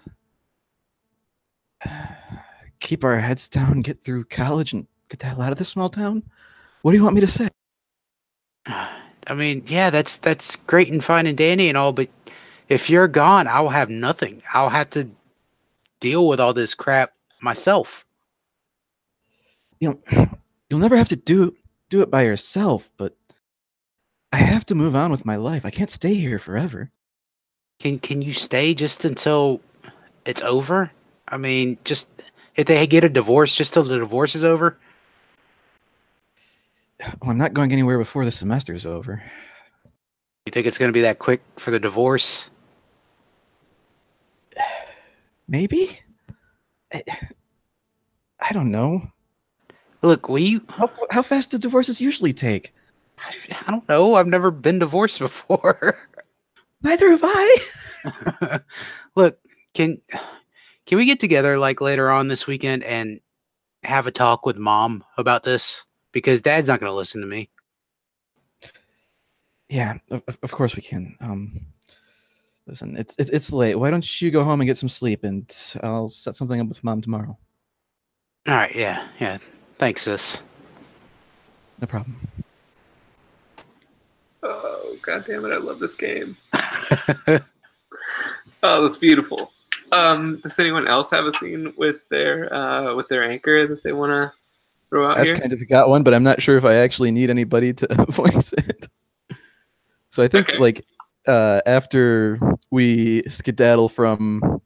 keep our heads down, get through college, and get the hell out of this small town? What do you want me to say? I mean, yeah, that's great and fine and dandy and all, but if you're gone, I will have nothing. I'll have to deal with all this crap myself. You'll never have to do it by yourself, but I have to move on with my life. I can't stay here forever. Can you stay just until it's over? I mean, just if they get a divorce, just till the divorce is over? Well, I'm not going anywhere before the semester's over. You think it's going to be that quick for the divorce? Maybe? I don't know. Look, will you... How fast do divorces usually take? I don't know. I've never been divorced before. Neither have I. Look, can we get together like later on this weekend and have a talk with Mom about this? Because Dad's not going to listen to me. Yeah, of course we can. Listen, it's late. Why don't you go home and get some sleep, and I'll set something up with Mom tomorrow. All right, yeah. Thanks, sis. No problem. Oh, God damn it, I love this game. Oh, that's beautiful. Does anyone else have a scene with their anchor that they want to throw out here? I've kind of got one, but I'm not sure if I actually need anybody to voice it. So I think, after we skedaddle from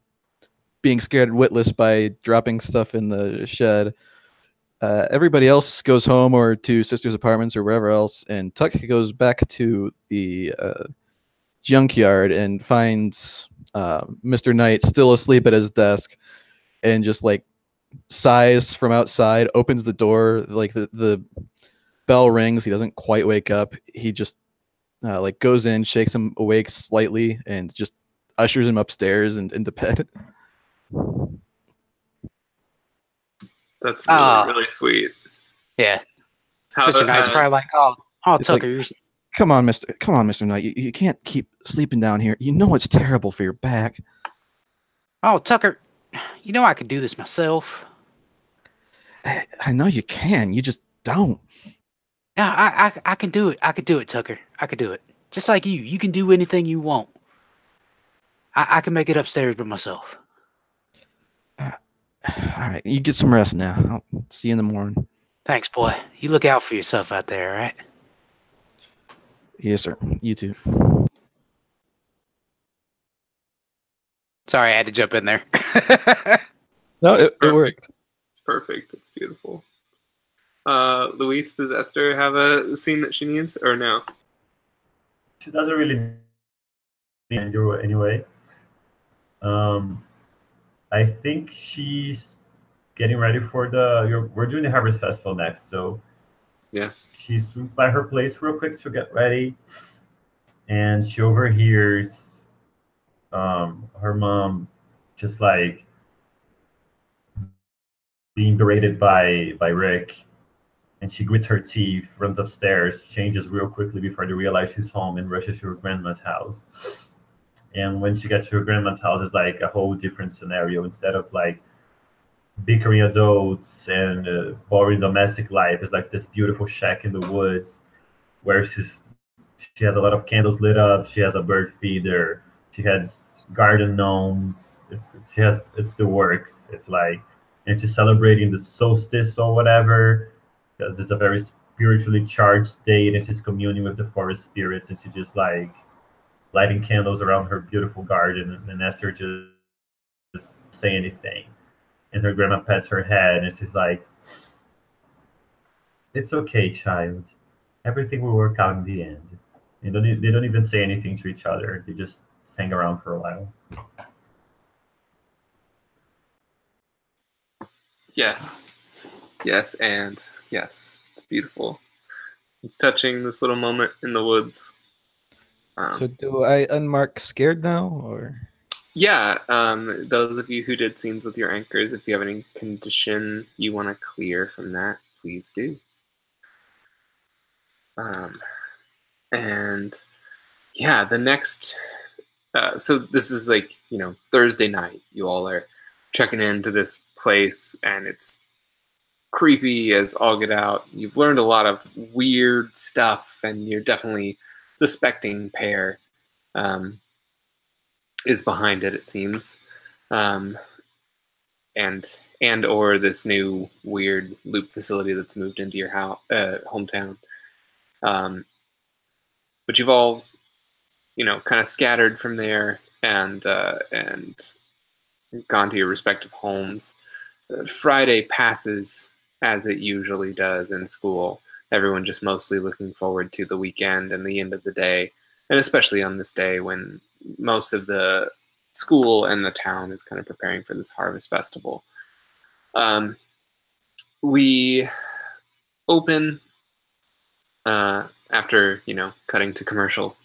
being scared witless by dropping stuff in the shed, everybody else goes home or to Sister's apartments or wherever else, and Tuck goes back to the junkyard and finds Mr. Knight still asleep at his desk, and just like sighs from outside, opens the door, like the bell rings. He doesn't quite wake up. He just like goes in, shakes him awake slightly, and just ushers him upstairs and into bed. That's really sweet. Yeah. Mr. Knight's probably like, oh, Tucker. Like, come on, Mr. Knight. You can't keep sleeping down here. You know it's terrible for your back. Oh, Tucker, you know I could do this myself. I know you can. You just don't. Yeah, I can do it. I could do it, Tucker. I could do it. Just like you. You can do anything you want. I can make it upstairs by myself. All right, you get some rest now. I'll see you in the morning. Thanks, boy. You look out for yourself out there, all right? Yes, sir. You too. Sorry, I had to jump in there. No, it worked. It's perfect. It's beautiful. Luis, does Esther have a scene that she needs, or no? She doesn't really need you anyway. I think she's getting ready for we're doing the Harvest Festival next, so yeah, she swings by her place real quick to get ready, and she overhears her mom just like being berated by Rick, and she grits her teeth, runs upstairs, changes real quickly before they realize she's home, and rushes to her grandma's house. And when she gets to her grandma's house, it's like a whole different scenario. Instead of like bickering adults and boring domestic life, it's like this beautiful shack in the woods where she has a lot of candles lit up. She has a bird feeder. She has garden gnomes. It's the works. It's like, and she's celebrating the solstice or whatever, because it's a very spiritually charged day, and she's communing with the forest spirits, and she just like lighting candles around her beautiful garden, and Esther just say anything. And her grandma pats her head, and she's like, "It's okay, child. Everything will work out in the end." They don't even say anything to each other. They just hang around for a while. Yes, and yes. It's beautiful. It's touching, this little moment in the woods. So do I unmark scared now, or? Yeah, those of you who did scenes with your anchors, if you have any condition you want to clear from that, please do. And yeah, the next, so this is like, Thursday night. You all are checking into this place, and it's creepy as all get out. You've learned a lot of weird stuff, and you're definitely suspecting Pear is behind it seems, and or this new weird loop facility that's moved into your hometown. But you've all, kind of scattered from there and gone to your respective homes. Friday passes as it usually does in school, everyone just mostly looking forward to the weekend and the end of the day, and especially on this day when most of the school and the town is kind of preparing for this harvest festival. We open after, cutting to commercial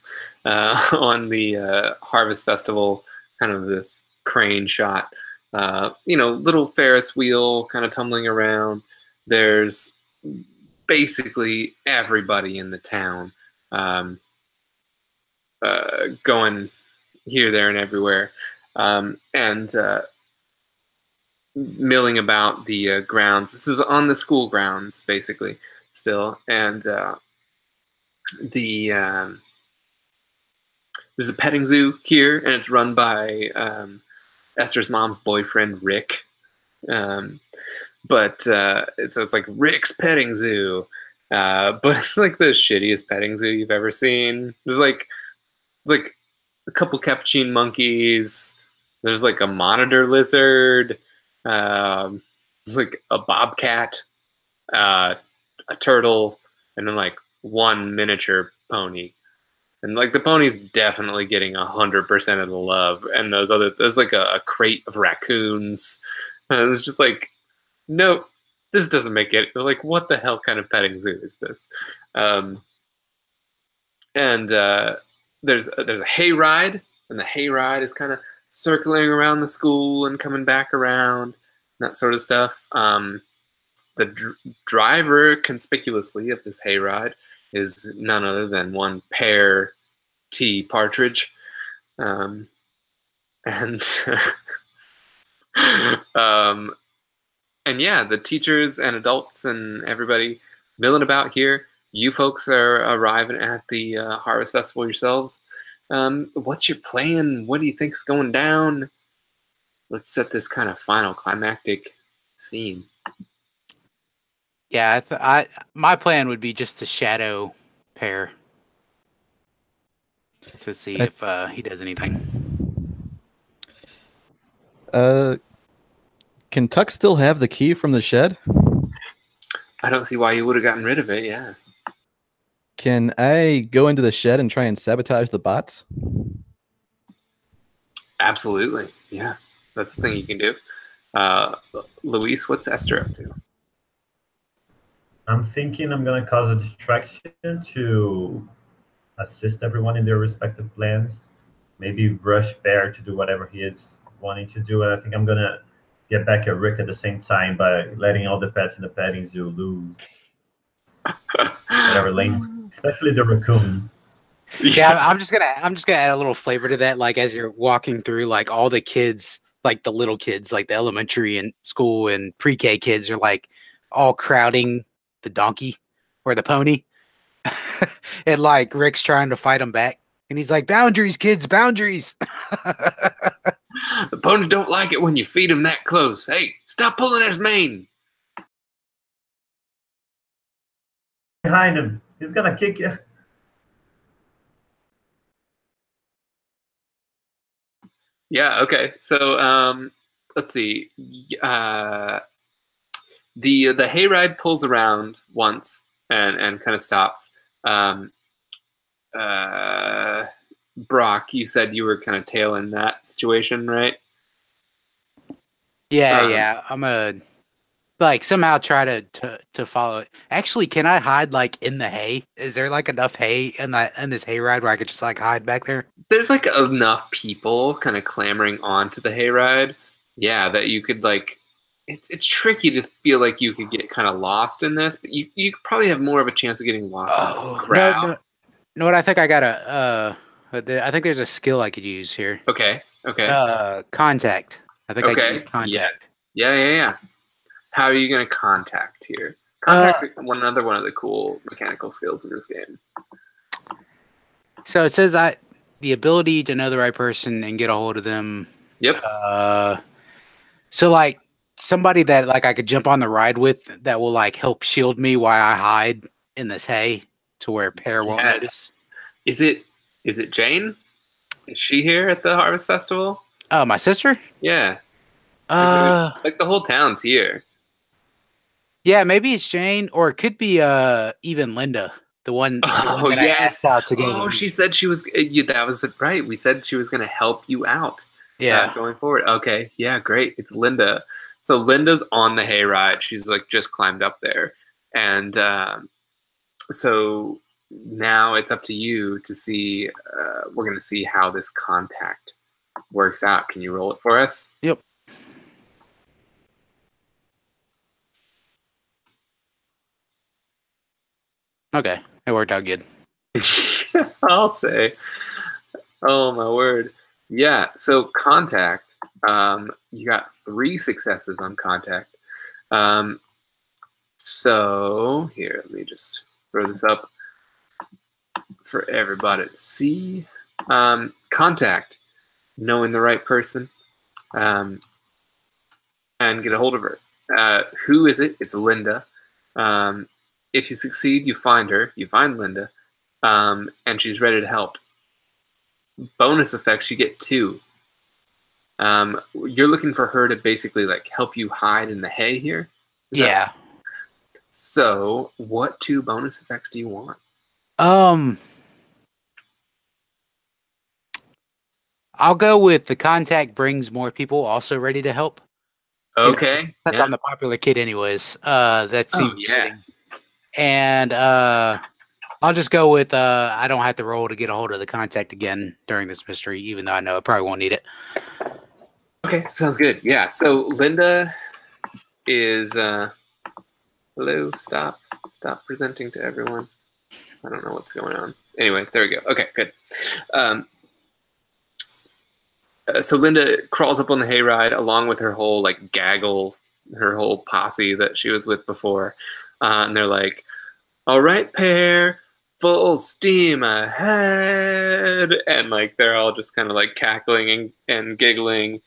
on the harvest festival, kind of this crane shot, little Ferris wheel kind of tumbling around. There's basically everybody in the town going here, there, and everywhere, and milling about the grounds. This is on the school grounds, basically, still, and there's a petting zoo here, and it's run by Esther's mom's boyfriend, Rick. But so it's like Rick's Petting Zoo, but it's like the shittiest petting zoo you've ever seen. There's like a couple capuchin monkeys. There's like a monitor lizard. There's like a bobcat, a turtle, and then like one miniature pony. And like the pony's definitely getting 100% of the love, and there's like a crate of raccoons. And it's just like, no, this doesn't make it. Like, what the hell kind of petting zoo is this? And there's a hayride, and the hayride is kind of circling around the school and coming back around, that sort of stuff. The driver, conspicuously, of this hayride is none other than one Pear T. Partridge. And yeah, the teachers and adults and everybody milling about here. You folks are arriving at the Harvest Festival yourselves. What's your plan? What do you think's going down? Let's set this kind of final climactic scene. Yeah, my plan would be just to shadow Pear to see if he does anything. Can Tuck still have the key from the shed? I don't see why you would have gotten rid of it, yeah. Can I go into the shed and try and sabotage the bots? Absolutely, yeah. That's the thing you can do. Luis, what's Esther up to? I'm thinking I'm going to cause a distraction to assist everyone in their respective plans. Maybe rush Bear to do whatever he is wanting to do. And I think I'm going to get back at Rick at the same time by letting all the pets in the petting zoo lose whatever lane, especially the raccoons. Yeah, I'm just gonna add a little flavor to that. Like as you're walking through, like all the kids, like the little kids, like the elementary and school and pre-K kids are like all crowding the donkey or the pony. And like Rick's trying to fight them back. And he's like, boundaries, kids, boundaries. The pony don't like it when you feed him that close. Hey, stop pulling his mane. Behind him. He's going to kick you. Yeah, okay. So let's see. The hayride pulls around once and kind of stops. Brock, you said you were kind of tailing that situation, right? Yeah. I'm gonna like somehow try to follow it. Actually, can I hide like in the hay? Is there like enough hay in this hayride where I could just like hide back there? There's like enough people kind of clamoring onto the hayride, yeah, that you could like. It's tricky to feel like you could get kind of lost in this, but you probably have more of a chance of getting lost in the crowd. No, what I think I got I think there's a skill I could use here. Okay. Contact. I think I can use contact. Yes. Yeah. How are you going to contact here? Contact one of the cool mechanical skills in this game. So it says the ability to know the right person and get a hold of them. Yep. So like somebody that like I could jump on the ride with that will like help shield me while I hide in this hay to where Pear won't notice. Is it Jane? Is she here at the Harvest Festival? Oh, my sister? Yeah. Like the whole town's here. Yeah, maybe it's Jane, or it could be even Linda, the one that I asked out to go. Oh, she said she was. That was right. We said she was going to help you out. Yeah, going forward. Okay, yeah, great. It's Linda. So Linda's on the hayride. She's like just climbed up there, and so now it's up to you to see. We're going to see how this contact works out. Can you roll it for us? Yep. Okay, it worked out good. I'll say. Oh my word. Yeah, so contact. You got 3 successes on contact. So here, let me just throw this up for everybody to see. Contact, knowing the right person, and get a hold of her. Who is it? It's Linda. If you succeed, you find her. You find Linda, and she's ready to help. Bonus effects, you get 2. You're looking for her to basically like help you hide in the hay here. Yeah. So, what 2 bonus effects do you want? I'll go with the contact brings more people also ready to help. Okay. That's I'm the popular kid anyways. That seems fitting. And I'll just go with I don't have to roll to get a hold of the contact again during this mystery, even though I know I probably won't need it. Okay, sounds good. Yeah, so Linda is hello, stop presenting to everyone. I don't know what's going on. Anyway, there we go. Okay, good. So Linda crawls up on the hayride along with her whole like gaggle, her whole posse that she was with before, and they're like, "All right, pair, full steam ahead," and like they're all just kind of like cackling and giggling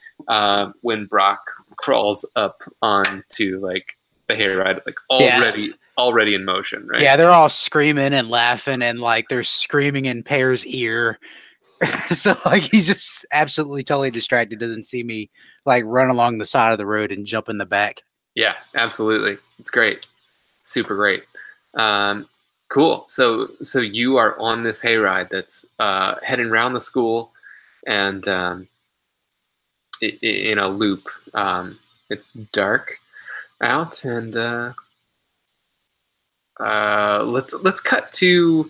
when Brock crawls up onto like the hayride, like already in motion, right? Yeah, they're all screaming and laughing, and like they're screaming in Pear's ear. So like he's just absolutely totally distracted, doesn't see me like run along the side of the road and jump in the back. Yeah, absolutely. It's great. Super great. Cool. So you are on this hayride that's heading around the school and in a loop. It's dark out, and let's cut to.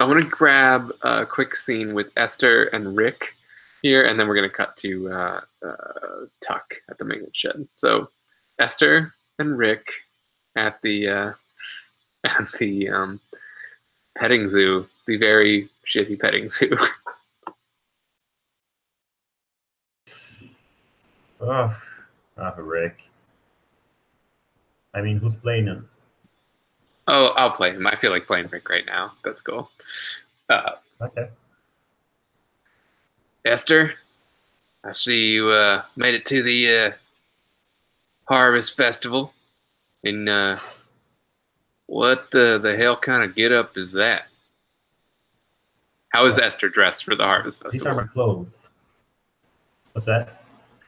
I want to grab a quick scene with Esther and Rick here, and then we're going to cut to Tuck at the maintenance shed. So Esther and Rick at the petting zoo, the very shitty petting zoo. Oh, Rick. I mean, who's playing him? Oh, I'll play him. I feel like playing Rick right now. That's cool. Okay. Esther, I see you made it to the Harvest Festival. And what the hell kind of get-up is that? How is Esther dressed for the Harvest Festival? These are my clothes. What's that?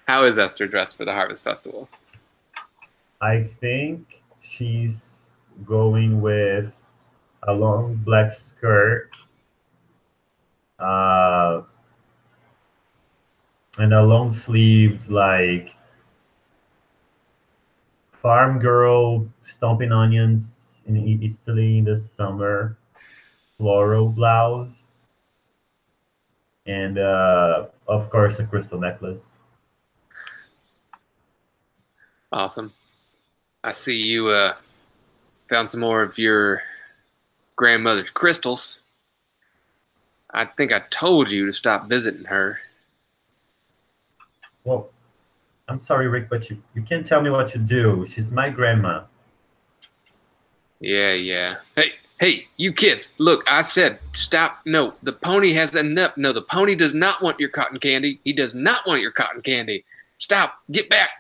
How is Esther dressed for the Harvest Festival? I think she's going with a long black skirt and a long sleeved like farm girl stomping onions in Italy in the summer, floral blouse, and of course a crystal necklace. Awesome. I see you found some more of your grandmother's crystals. I think I told you to stop visiting her. Well, I'm sorry, Rick, but you can't tell me what to do. She's my grandma. Yeah. Hey, you kids, look, I said stop. No, the pony has enough. No, the pony does not want your cotton candy. He does not want your cotton candy. Stop, get back.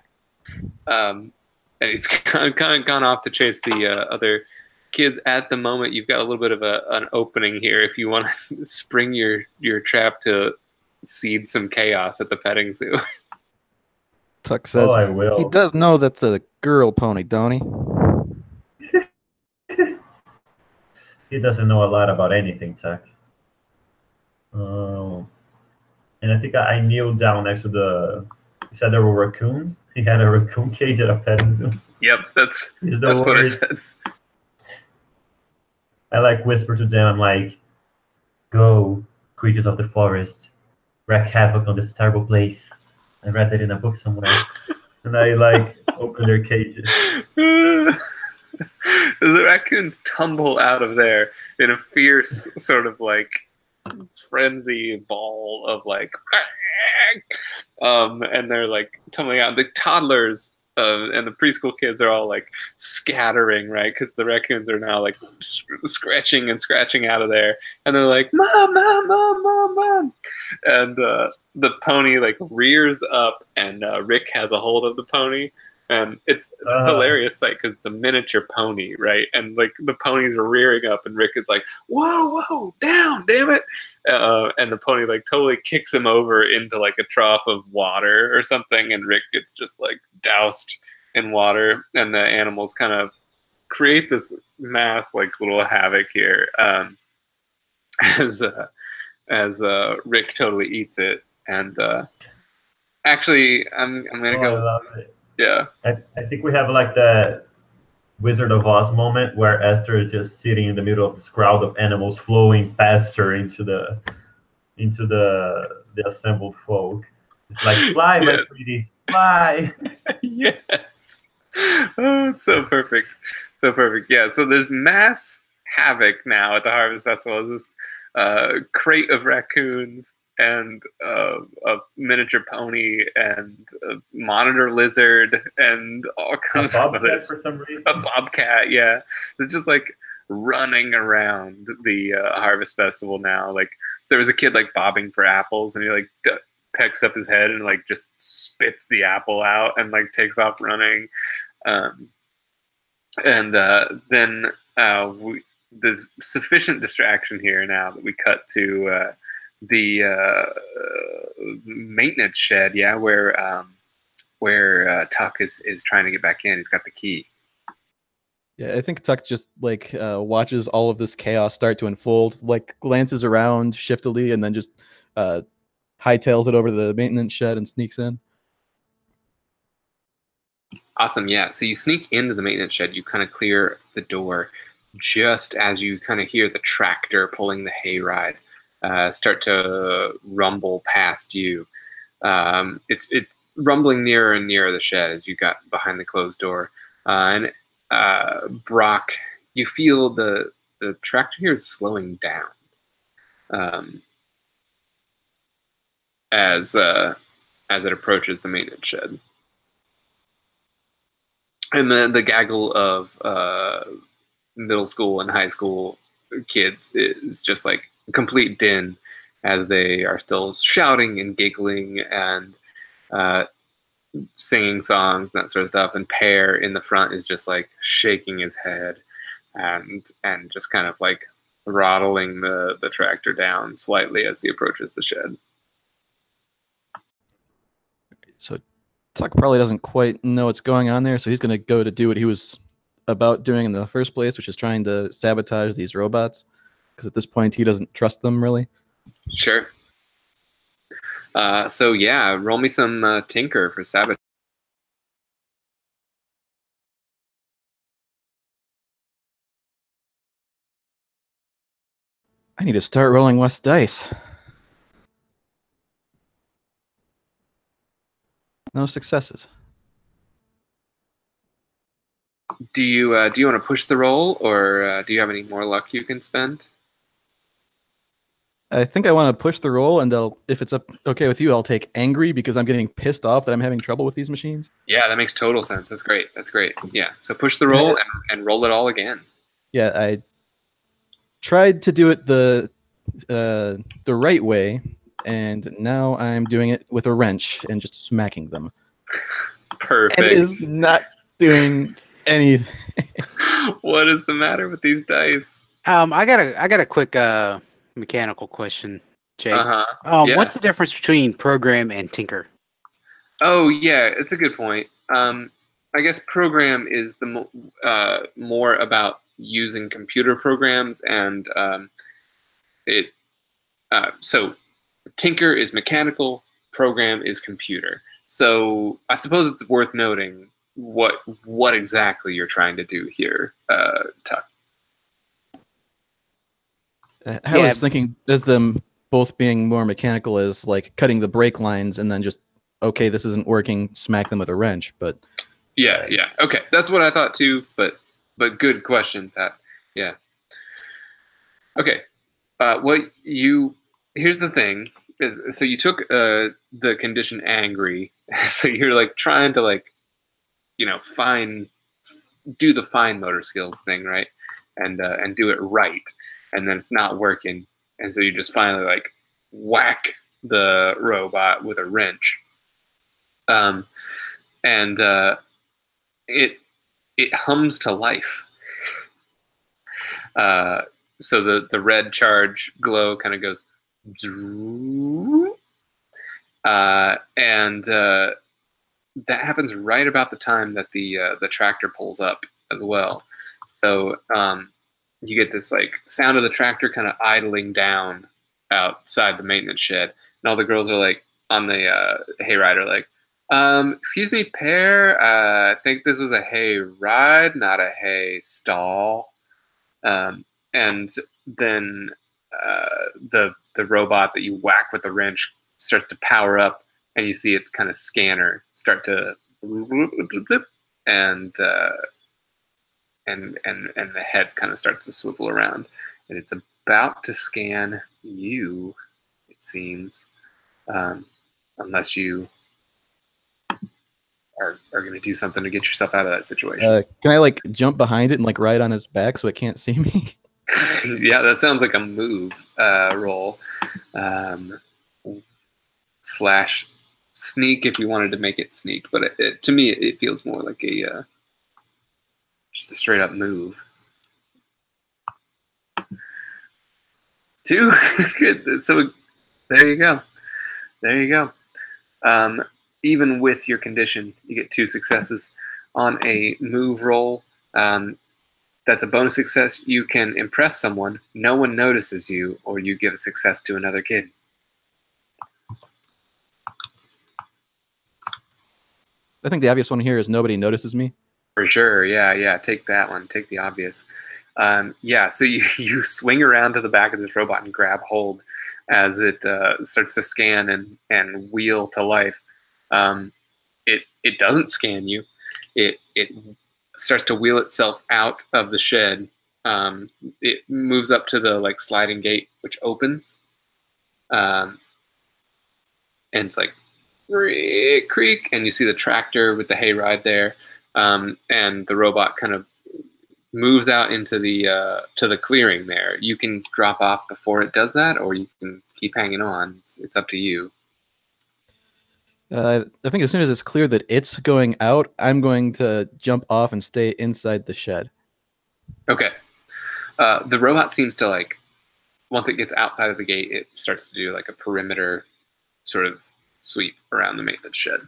And he's kind of gone off to chase the other kids. At the moment, you've got a little bit of an opening here if you want to spring your trap to seed some chaos at the petting zoo. Tuck says, I will. He does know that's a girl pony, don't he? He doesn't know a lot about anything, Tuck. And I think I kneeled down next to the. You said there were raccoons. He had a raccoon cage at a petting zoo. Yep, that's what I said. I like whisper to them. I'm like, "Go, creatures of the forest, wreak havoc on this terrible place." I read that in a book somewhere, and I like open their cages. The raccoons tumble out of there in a fierce sort of like frenzy ball of like and they're like tumbling out. The toddlers and the preschool kids are all like scattering, right? Because the raccoons are now like scratching out of there, and they're like, "Mom, mom, mom, mom, mom!" And the pony like rears up, and Rick has a hold of the pony. And it's this hilarious sight because it's a miniature pony, right? And like the ponies are rearing up, and Rick is like, "Whoa, whoa, down, damn it!" And the pony like totally kicks him over into like a trough of water or something, and Rick gets just like doused in water, and the animals kind of create this mass like little havoc here as Rick totally eats it. And actually, I'm gonna go. I love it. Yeah, I think we have like that Wizard of Oz moment where Esther is just sitting in the middle of this crowd of animals flowing past her into the assembled folk. It's like, fly, my pretties, fly. Yes. Oh, it's so perfect. So perfect. Yeah, so there's mass havoc now at the Harvest Festival. There's this crate of raccoons and a miniature pony and a monitor lizard and all kinds of others. For some reason. A bobcat, yeah. They're just like running around the Harvest Festival now. Like there was a kid like bobbing for apples, and he like pecks up his head and like just spits the apple out and like takes off running. Then there's sufficient distraction here now that we cut to the maintenance shed, where Tuck is trying to get back in. He's got the key. Yeah, I think Tuck just like watches all of this chaos start to unfold, like glances around shiftily, and then just hightails it over to the maintenance shed and sneaks in. Awesome, yeah. So you sneak into the maintenance shed. You kind of clear the door just as you kind of hear the tractor pulling the hayride start to rumble past you. It's rumbling nearer and nearer the shed as you got behind the closed door. And Brock, you feel the tractor here is slowing down as it approaches the maintenance shed. And then the gaggle of middle school and high school kids is just like a complete din as they are still shouting and giggling and singing songs and that sort of stuff. And Pear in the front is just like shaking his head and just kind of like throttling the tractor down slightly as he approaches the shed. So Tuck probably doesn't quite know what's going on there, so he's going to go to do what he was about doing in the first place, which is trying to sabotage these robots, because at this point he doesn't trust them really. Sure. So yeah, roll me some tinker for sabotage. I need to start rolling less dice. No successes. Do you want to push the roll, or do you have any more luck you can spend? I think I want to push the roll, and if it's okay with you, I'll take angry because I'm getting pissed off that I'm having trouble with these machines. Yeah, that makes total sense. That's great. Yeah, so push the roll and roll it all again. Yeah, I tried to do it the right way, and now I'm doing it with a wrench and just smacking them. Perfect. And it is not doing anything. What is the matter with these dice? I got a quick mechanical question, Jake. Yeah. What's the difference between program and tinker? Oh yeah, it's a good point. I guess program is the more about using computer programs, and so tinker is mechanical, program is computer. So I suppose it's worth noting what exactly you're trying to do here, Tuck. I was thinking as them both being more mechanical as like cutting the brake lines and then just, okay, this isn't working, smack them with a wrench. But yeah, okay, that's what I thought too. But good question, Pat. Yeah. Okay. Here's the thing is, so you took the condition angry, so you're like trying to like, do the fine motor skills thing, right? And do it right, and then it's not working, and so you just finally like whack the robot with a wrench, and it hums to life. So the red charge glow kind of goes, and that happens right about the time that the tractor pulls up as well. So you get this like sound of the tractor kind of idling down outside the maintenance shed, and all the girls are like on the hayride are like, excuse me, pair. I think this was a hay ride, not a hay stall. And then the robot that you whack with the wrench starts to power up, and you see its kind of scanner start to and the head kind of starts to swivel around, and it's about to scan you, it seems, unless you are going to do something to get yourself out of that situation. Can I like jump behind it and like ride on his back so it can't see me? Yeah, that sounds like a move roll. Slash sneak if you wanted to make it sneak, but to me it feels more like a just a straight up move. 2. Good. So there you go. Even with your condition, you get 2 successes on a move roll. That's a bonus success. You can impress someone, no one notices you, or you give a success to another kid. I think the obvious one here is nobody notices me. For sure, yeah. Take that one. Take the obvious. Yeah, so you swing around to the back of this robot and grab hold as it starts to scan and wheel to life. It doesn't scan you. It starts to wheel itself out of the shed. It moves up to the like sliding gate, which opens, and it's like creak, and you see the tractor with the hayride there, and the robot kind of moves out into the to the clearing there. You can drop off before it does that, or you can keep hanging on. It's up to you. I think as soon as it's clear that it's going out, I'm going to jump off and stay inside the shed. Okay. The robot seems to like, once it gets outside of the gate, it starts to do like a perimeter sort of sweep around the maintenance shed.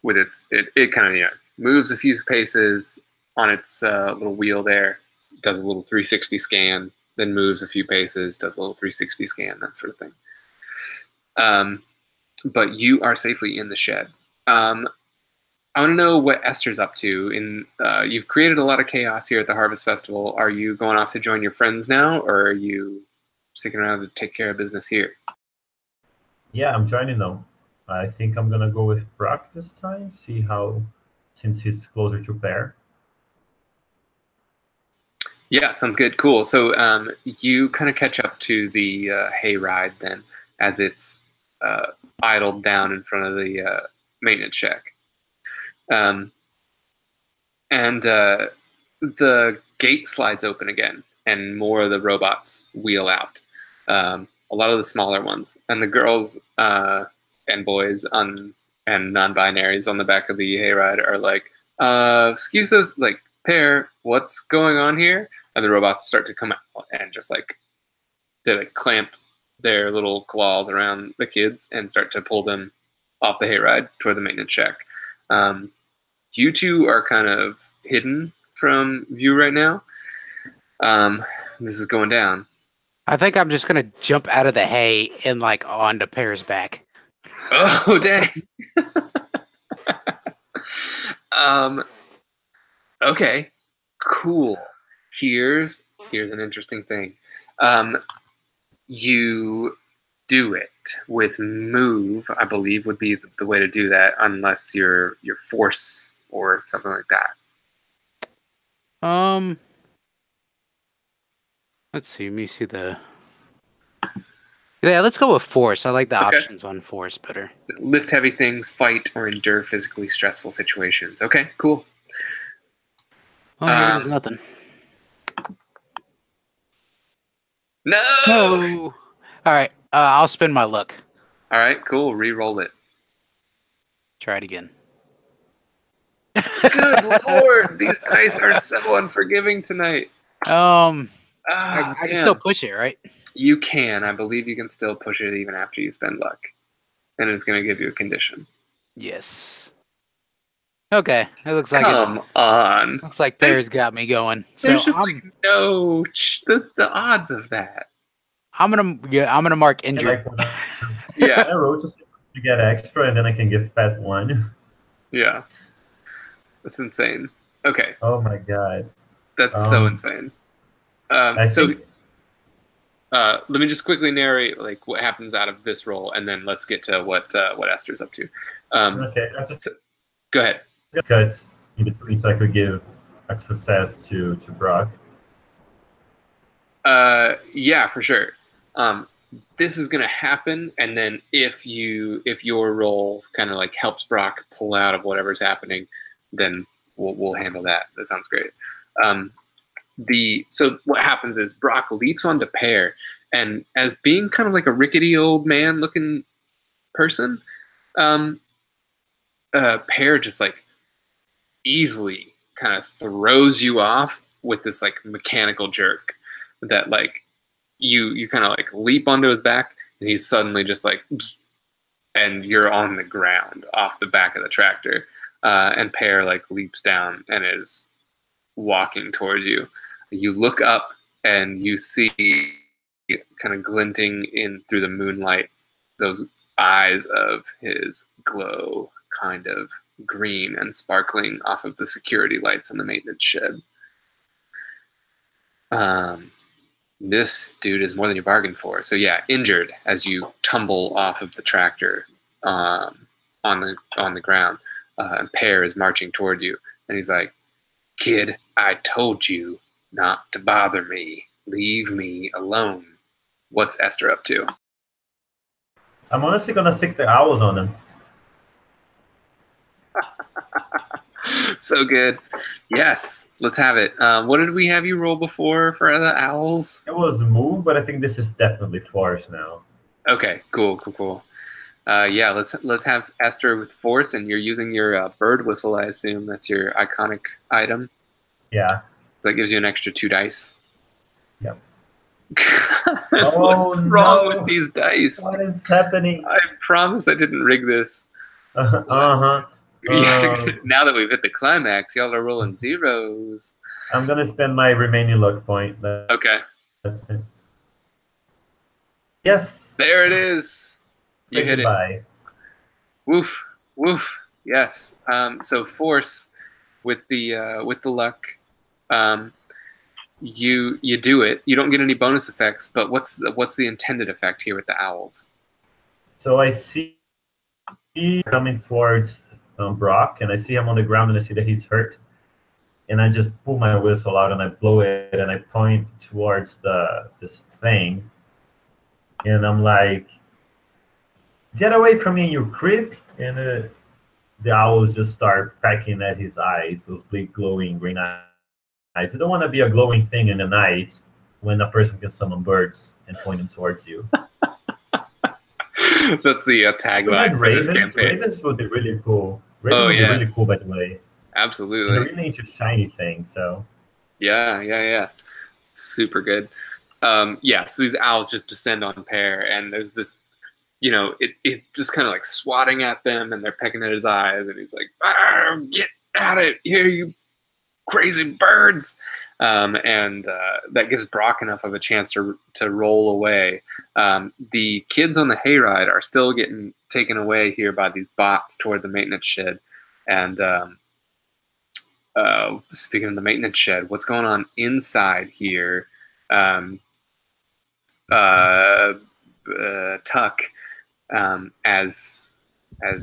With it kind of moves a few paces on its little wheel there, does a little 360 scan, then moves a few paces, does a little 360 scan, that sort of thing. But you are safely in the shed. I want to know what Esther's up to. You've created a lot of chaos here at the Harvest Festival. Are you going off to join your friends now, or are you sticking around to take care of business here? Yeah, I'm joining them. I think I'm gonna go with Brock this time. See how, since he's closer to Pear. Yeah, sounds good. Cool. So you kind of catch up to the hayride then, as it's idled down in front of the maintenance shack. And the gate slides open again, and more of the robots wheel out. A lot of the smaller ones, and the girls and boys and non-binaries on the back of the hayride are like, "Excuse us, like, Pear, what's going on here?" And the robots start to come out and just like they like clamp their little claws around the kids and start to pull them off the hayride toward the maintenance shack. You two are kind of hidden from view right now. This is going down. I think I'm just gonna jump out of the hay and like onto Pear's back. Oh dang. Okay, cool. Here's an interesting thing. You do it with move, I believe, would be the way to do that, unless you're force or something like that. Let's see. Let me see the. Yeah, let's go with force. I like the options on force better. Lift heavy things, fight, or endure physically stressful situations. Okay, cool. Oh, here there's nothing. No! All right, I'll spin my luck. All right, cool. Re-roll it. Try it again. Good Lord, these dice are so unforgiving tonight. I can still push it, right? You can. I believe you can still push it even after you spend luck. And it's going to give you a condition. Yes. Okay. It looks like Come on. Looks like Pear's got me going. There's just like no the odds of that. I'm gonna mark injured. Yeah. I roll just to get extra, and then I can give Pat one. Yeah. That's insane. Okay. Oh my god. That's so insane. Let me just quickly narrate like what happens out of this roll, and then let's get to what Esther's up to. Okay. Go ahead. Cuts in between, so I could give a success to Brock. Yeah, for sure. This is gonna happen, and then if your role kind of like helps Brock pull out of whatever's happening, then we'll handle that. That sounds great. So what happens is Brock leaps onto Pear, and as being kind of like a rickety old man looking person, Pear just like easily kind of throws you off with this like mechanical jerk that like you kind of like leap onto his back, and he's suddenly just like, and you're on the ground off the back of the tractor, and Pear like leaps down and is walking towards you. You look up and you see kind of glinting in through the moonlight those eyes of his glow, kind of green and sparkling off of the security lights in the maintenance shed. This dude is more than you bargained for. So yeah, injured as you tumble off of the tractor on the ground, and Pear is marching toward you, and he's like, "Kid, I told you not to bother me. Leave me alone." What's Esther up to? I'm honestly gonna stick the owls on him. So good. Yes, let's have it. What did we have you roll before for the owls? It was move, but I think this is definitely force now. Okay, cool. Yeah, let's have Esther with force, and you're using your bird whistle, I assume. That's your iconic item. Yeah. That gives you an extra 2 dice. Yep. What's wrong with these dice? What is happening? I promise I didn't rig this. Uh-huh. Now that we've hit the climax, y'all are rolling zeros. I'm gonna spend my remaining luck point. Okay. That's it. Yes. There it is. You hit it. Woof. Yes. So force with the luck. You do it. You don't get any bonus effects, but what's the intended effect here with the owls? So I see coming towards Brock, and I see him on the ground, and I see that he's hurt, and I just pull my whistle out and I blow it, and I point towards this thing, and I'm like, "Get away from me, you creep!" And the owls just start pecking at his eyes, those big glowing green eyes. You don't want to be a glowing thing in the night when a person can summon birds and point them towards you. That's the tagline for this campaign. Ravens would be really cool. Ravens would be really cool, by the way. Absolutely. They're really into shiny things, so. Yeah. Super good. So these owls just descend on Pear, and there's this it's just kind of like swatting at them, and they're pecking at his eyes, and he's like, "Get at it here, you crazy birds!" And that gives Brock enough of a chance to roll away. The kids on the hayride are still getting taken away here by these bots toward the maintenance shed. And speaking of the maintenance shed, what's going on inside here? Tuck, as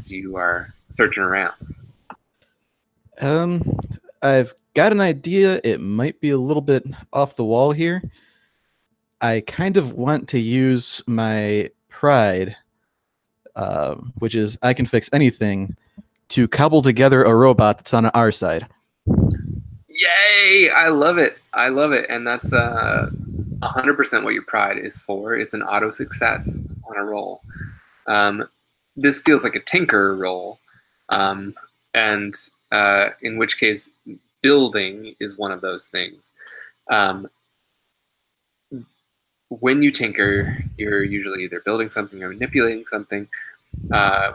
you are searching around. I've got an idea. It might be a little bit off the wall here. I kind of want to use my pride, which is I can fix anything, to cobble together a robot that's on our side. Yay! I love it. And that's 100% what your pride is for. It's an auto success on a roll. This feels like a tinker roll, and in which case building is one of those things. When you tinker, you're usually either building something or manipulating something.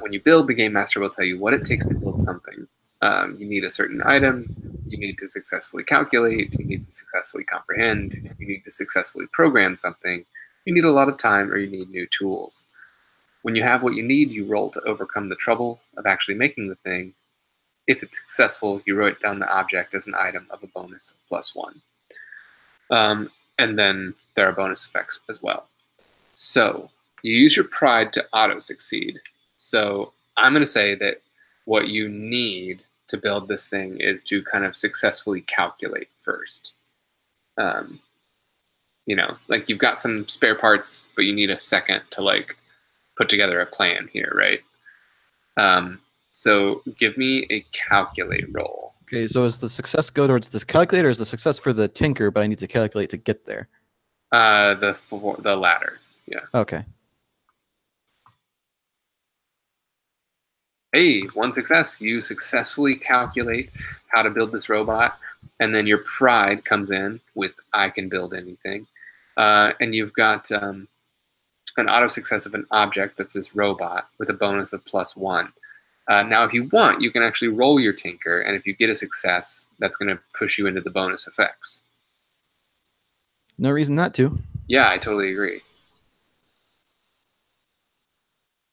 When you build, the game master will tell you what it takes to build something. You need a certain item, you need to successfully calculate, you need to successfully comprehend, you need to successfully program something, you need a lot of time, or you need new tools. When you have what you need, you roll to overcome the trouble of actually making the thing. If it's successful, you write down the object as an item of a bonus of +1. And then there are bonus effects as well. So you use your pride to auto-succeed. So I'm going to say that what you need to build this thing is to kind of successfully calculate first. Like you've got some spare parts, but you need a second to like put together a plan here, right? So give me a calculate roll. Okay, so does the success go towards this calculator, or is the success for the tinker, but I need to calculate to get there? The latter, yeah. Okay. Hey, one success. You successfully calculate how to build this robot, and then your pride comes in with I can build anything. And you've got an auto success of an object that's this robot with a bonus of +1. Now, if you want, you can actually roll your tinker, and if you get a success, that's going to push you into the bonus effects. No reason not to. Yeah, I totally agree.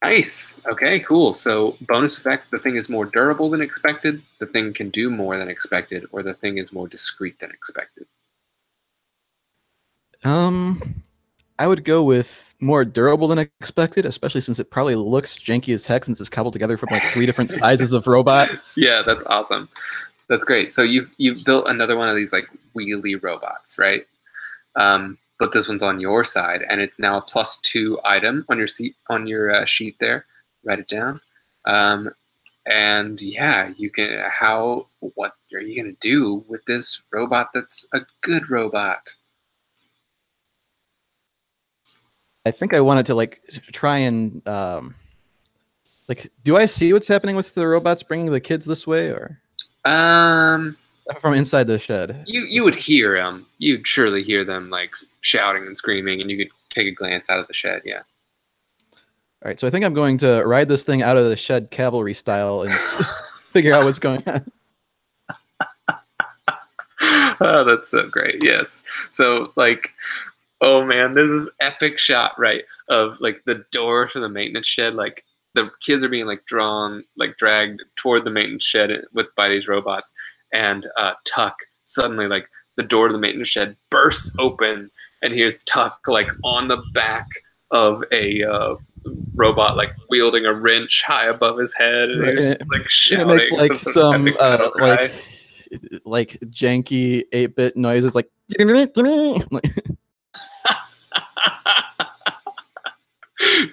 Nice. Okay, cool. So bonus effect, the thing is more durable than expected, the thing can do more than expected, or the thing is more discreet than expected. I would go with more durable than expected, especially since it probably looks janky as heck since it's cobbled together from like 3 different sizes of robot. Yeah, that's awesome. That's great. So you've built another one of these like wheelie robots, right? But this one's on your side, and it's now a +2 item on your sheet there. Write it down. And yeah, you can. What are you gonna do with this robot that's a good robot? I think I wanted to like try and do I see what's happening with the robots bringing the kids this way, or from inside the shed? You would hear them. You'd surely hear them like shouting and screaming, and you could take a glance out of the shed. Yeah. All right, so I think I'm going to ride this thing out of the shed cavalry style and figure out what's going on. Oh, that's so great. Yes. So like. Oh man, this is epic shot, right? Of like the door to the maintenance shed, like the kids are being like dragged toward the maintenance shed by these robots, and Tuck suddenly like the door to the maintenance shed bursts open, and here's Tuck like on the back of a robot, like wielding a wrench high above his head, and he's like shouting. It makes like some like janky 8-bit noises, like.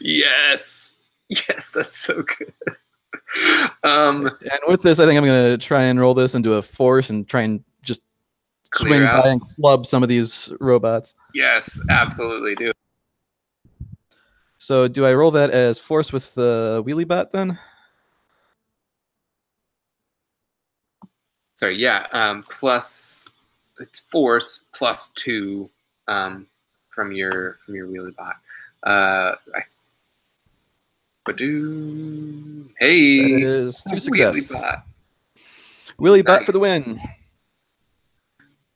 Yes, that's so good. And with this, I think I'm gonna try and roll this into a force and try and just swing by and club some of these robots. Yes, absolutely do. So do I roll that as force with the wheelie bot then? Sorry, yeah. Plus it's force +2 from your wheelie bot. Hey, That is 2 success. Wheelie Willie Bot Nice. for the win.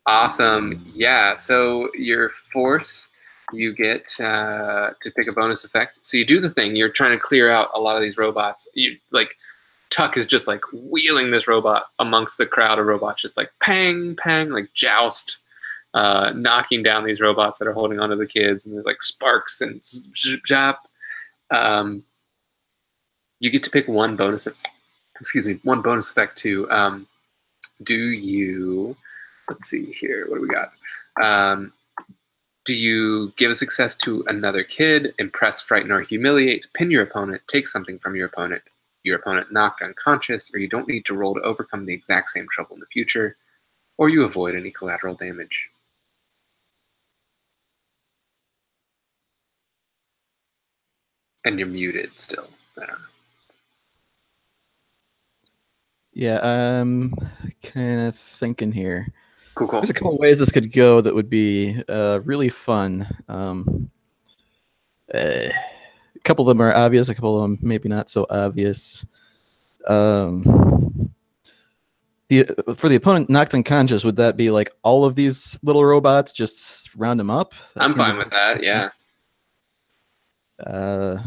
Awesome. Yeah, so your force, you get to pick a bonus effect. So you do the thing. You're trying to clear out a lot of these robots. You like Tuck is just like wheeling this robot amongst the crowd of robots, just like pang, pang, like joust, knocking down these robots that are holding onto the kids. And there's like sparks and zap. You get to pick one bonus effect. One bonus effect too. Do you? Let's see here. What do we got? Do you give a success to another kid, impress, frighten, or humiliate, pin your opponent, take something from your opponent knocked unconscious, or you don't need to roll to overcome the exact same trouble in the future, or you avoid any collateral damage? And you're muted still. I don't know. Yeah, I'm kind of thinking here. Cool. There's a couple ways this could go that would be really fun. A couple of them are obvious, a couple of them maybe not so obvious. For the opponent knocked unconscious, would that be like all of these little robots? Just round them up? I'm fine with that, yeah. I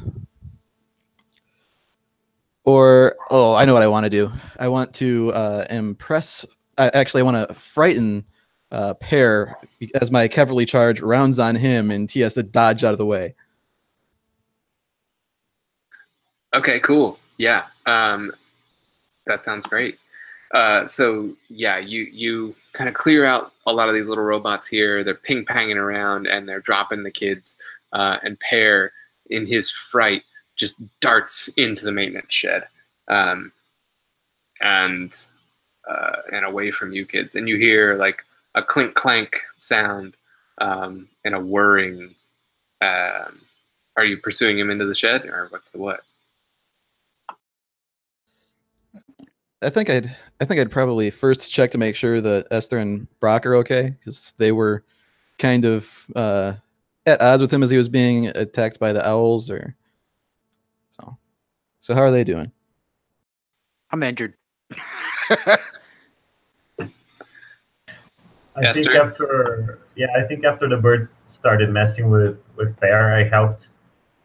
know what I want to do. I want to impress. Actually, I want to frighten Pear as my cavalry charge rounds on him, and he has to dodge out of the way. Okay, cool. Yeah, that sounds great. So yeah, you kind of clear out a lot of these little robots here. They're ping-panging around, and they're dropping the kids. And Pear, in his fright, just darts into the maintenance shed, and away from you kids. And you hear like a clink clank sound, and a whirring. Are you pursuing him into the shed, or what's the what? I think I'd probably first check to make sure that Esther and Brock are okay, because they were kind of at odds with him as he was being attacked by the owls, or so. So how are they doing? I'm injured. I think after the birds started messing with Pear, I helped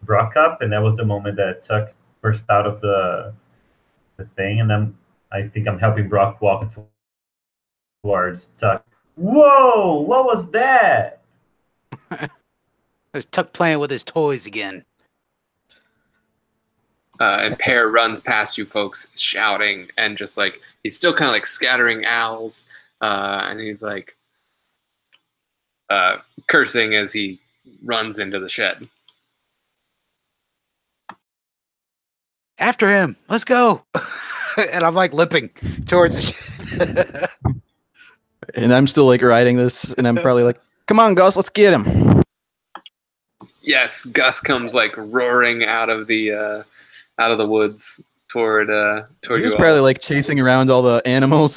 Brock up, and that was the moment that Tuck burst out of the thing, and I think I'm helping Brock walk towards Tuck. Whoa! What was that? There's Tuck playing with his toys again. And Pear runs past you folks shouting, and just like he's still kind of like scattering owls, and he's like cursing as he runs into the shed. After him, let's go. And I'm like limping towards the shed. And I'm still like riding this, and I'm probably like, "Come on, Gus, let's get him." Yes, Gus comes like roaring out of the woods toward He was you probably all. like chasing around all the animals.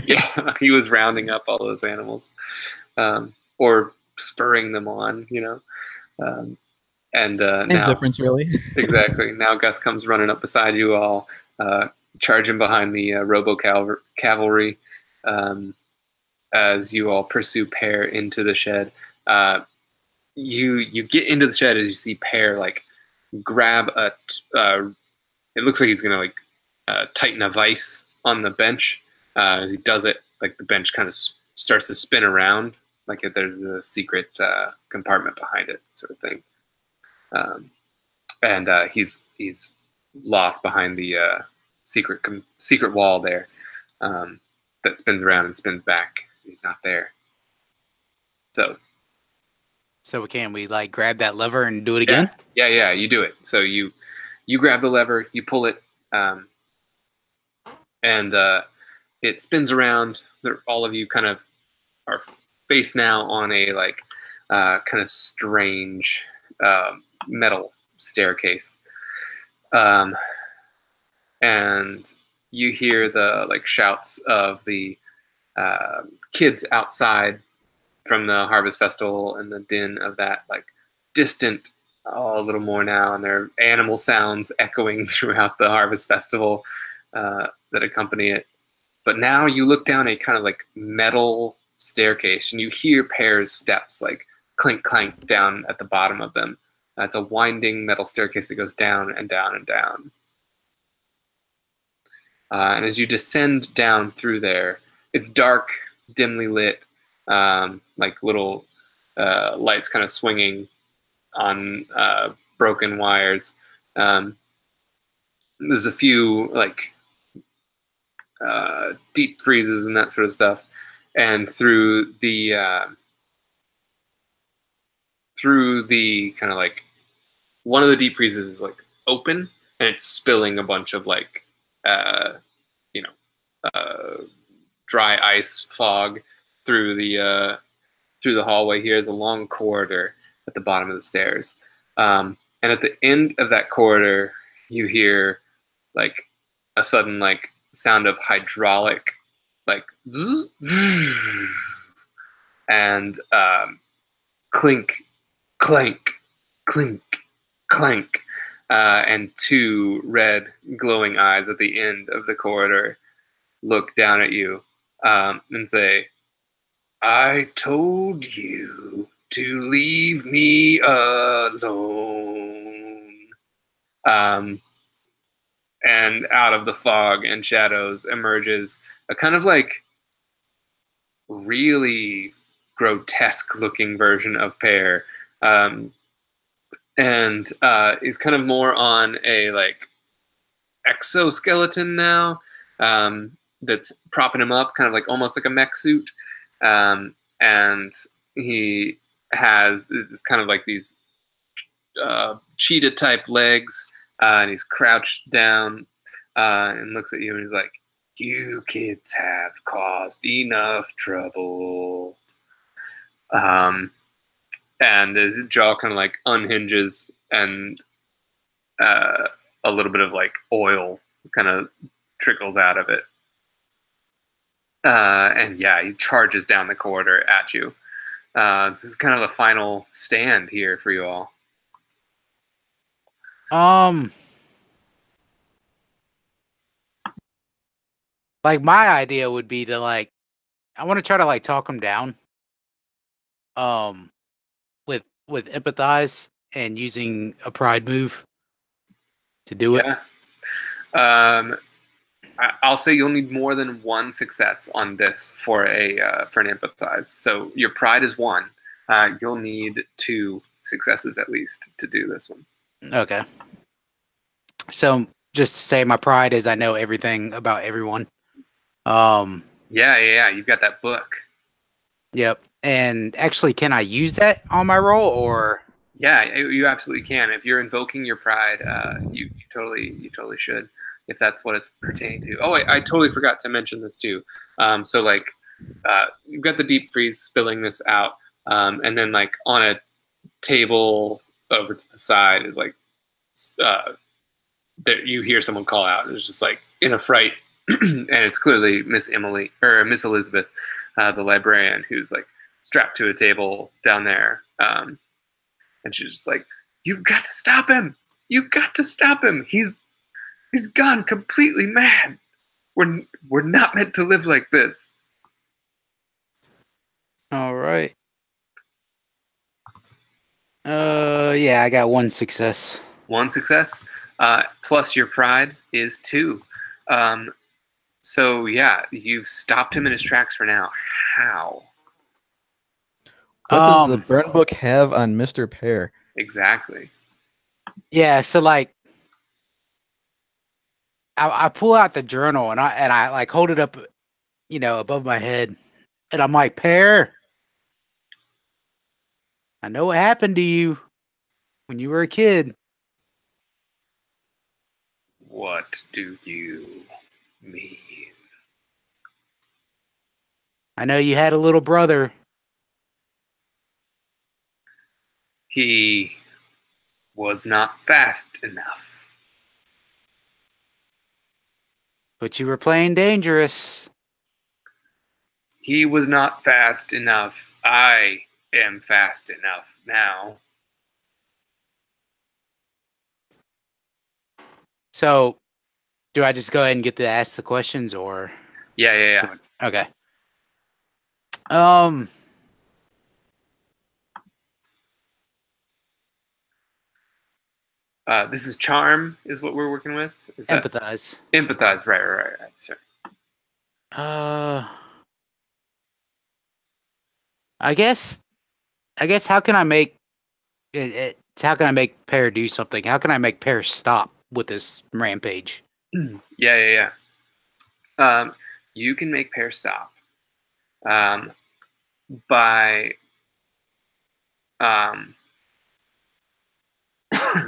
Yeah, he was rounding up all those animals, or spurring them on, you know. And Same now, difference, really. exactly. Now Gus comes running up beside you all, charging behind the Robo Cavalry, as you all pursue Pear into the shed. You get into the shed as you see Pear like grab a. It looks like he's gonna like tighten a vise on the bench. As he does it, like the bench kind of starts to spin around, like there's a secret compartment behind it, sort of thing. And he's lost behind the secret wall there, that spins around and spins back. He's not there. So can we like grab that lever and do it again? Yeah, you do it. So you grab the lever, you pull it, and it spins around. All of you kind of are faced now on a like kind of strange metal staircase, and you hear the like shouts of the kids outside from the Harvest Festival, and the din of that like distant a little more now, and there are animal sounds echoing throughout the harvest festival that accompany it. But now you look down a kind of like metal staircase, and you hear Pear's steps like clink clank down at the bottom of them. It's a winding metal staircase that goes down and down and down. And as you descend down through there, it's dark, dimly lit, like little lights kind of swinging on broken wires. There's a few like deep freezes and that sort of stuff. And through the kind of like one of the deep freezes is like open, and it's spilling a bunch of like dry ice fog through the hallway. Here is a long corridor at the bottom of the stairs, and at the end of that corridor you hear like a sudden like sound of hydraulic like and clink clank clink clank, and two red glowing eyes at the end of the corridor look down at you and say, "I told you to leave me alone." And out of the fog and shadows emerges a kind of like really grotesque looking version of Pear, and is kind of more on a like exoskeleton now, that's propping him up, kind of like almost like a mech suit, and he has it's kind of like these cheetah type legs, and he's crouched down and looks at you and he's like, "You kids have caused enough trouble." And his jaw kind of like unhinges, and a little bit of like oil kind of trickles out of it. And yeah, he charges down the corridor at you. This is kind of a final stand here for you all. Like my idea would be to like, I want to try to like talk him down. With empathize and using a pride move to do it. I'll say you'll need more than one success on this for an empathize. So your pride is 1. You'll need 2 successes at least to do this one. Okay. So just to say, my pride is I know everything about everyone. Yeah. You've got that book. Yep. And actually, can I use that on my roll, or? Yeah, you absolutely can. If you're invoking your pride, you totally should, if that's what it's pertaining to. Oh, I totally forgot to mention this too. So like, you've got the deep freeze spilling this out, and then like on a table over to the side is like, there you hear someone call out, and it's just like in a fright, and it's clearly Miss Elizabeth, the librarian, who's like strapped to a table down there, and she's just like, "You've got to stop him! You've got to stop him! He's gone completely mad. We're not meant to live like this." All right. Yeah, I got 1 success. 1 success, plus your pride is 2. So yeah, you've stopped him in his tracks for now. How? What does the burn book have on Mr. Pear? Exactly. Yeah, so like, I pull out the journal and I like hold it up, above my head, and I'm like, "Pear, I know what happened to you when you were a kid." What do you mean? I know you had a little brother. He was not fast enough. But you were playing dangerous. He was not fast enough. I am fast enough now. So, do I just go ahead and get to ask the questions, or? Yeah. Okay. This is charm, is what we're working with. Is that empathize? Empathize, right. Sure. I guess. How can I make it? How can I make Pear do something? How can I make Pear stop with this rampage? Yeah. You can make Pear stop by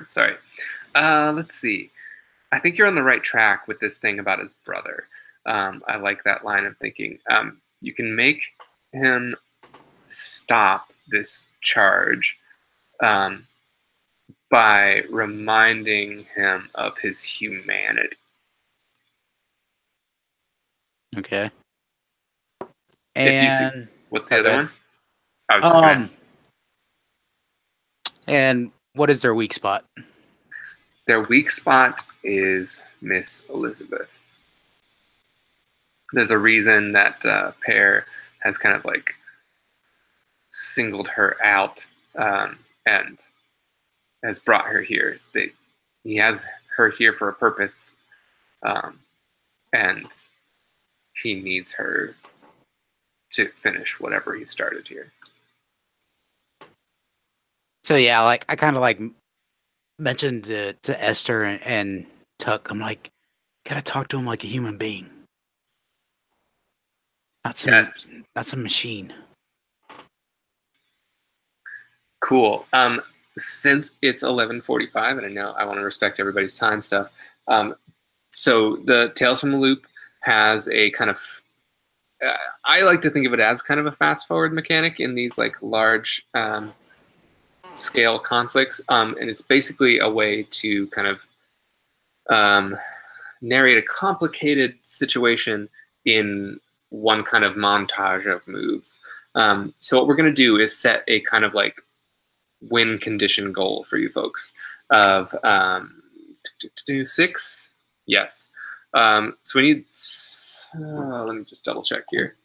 sorry. Let's see. I think you're on the right track with this thing about his brother. I like that line of thinking. You can make him stop this charge by reminding him of his humanity. Okay. And what's the other one? I was just and what is their weak spot? Their weak spot is Miss Elizabeth. There's a reason that Pear has kind of like singled her out and has brought her here. He has her here for a purpose, and he needs her to finish whatever he started here. So yeah, like I kind of like mentioned to Esther and Tuck, I'm like, gotta talk to him like a human being, not some machine. Cool. Since it's 11:45, and I know I want to respect everybody's time stuff. So the Tales from the Loop has a kind of I like to think of it as kind of a fast forward mechanic in these like large scale conflicts, and it's basically a way to kind of narrate a complicated situation in one kind of montage of moves. So what we're going to do is set a kind of like win condition goal for you folks of 6. Yes. So we need. Let me just double check here.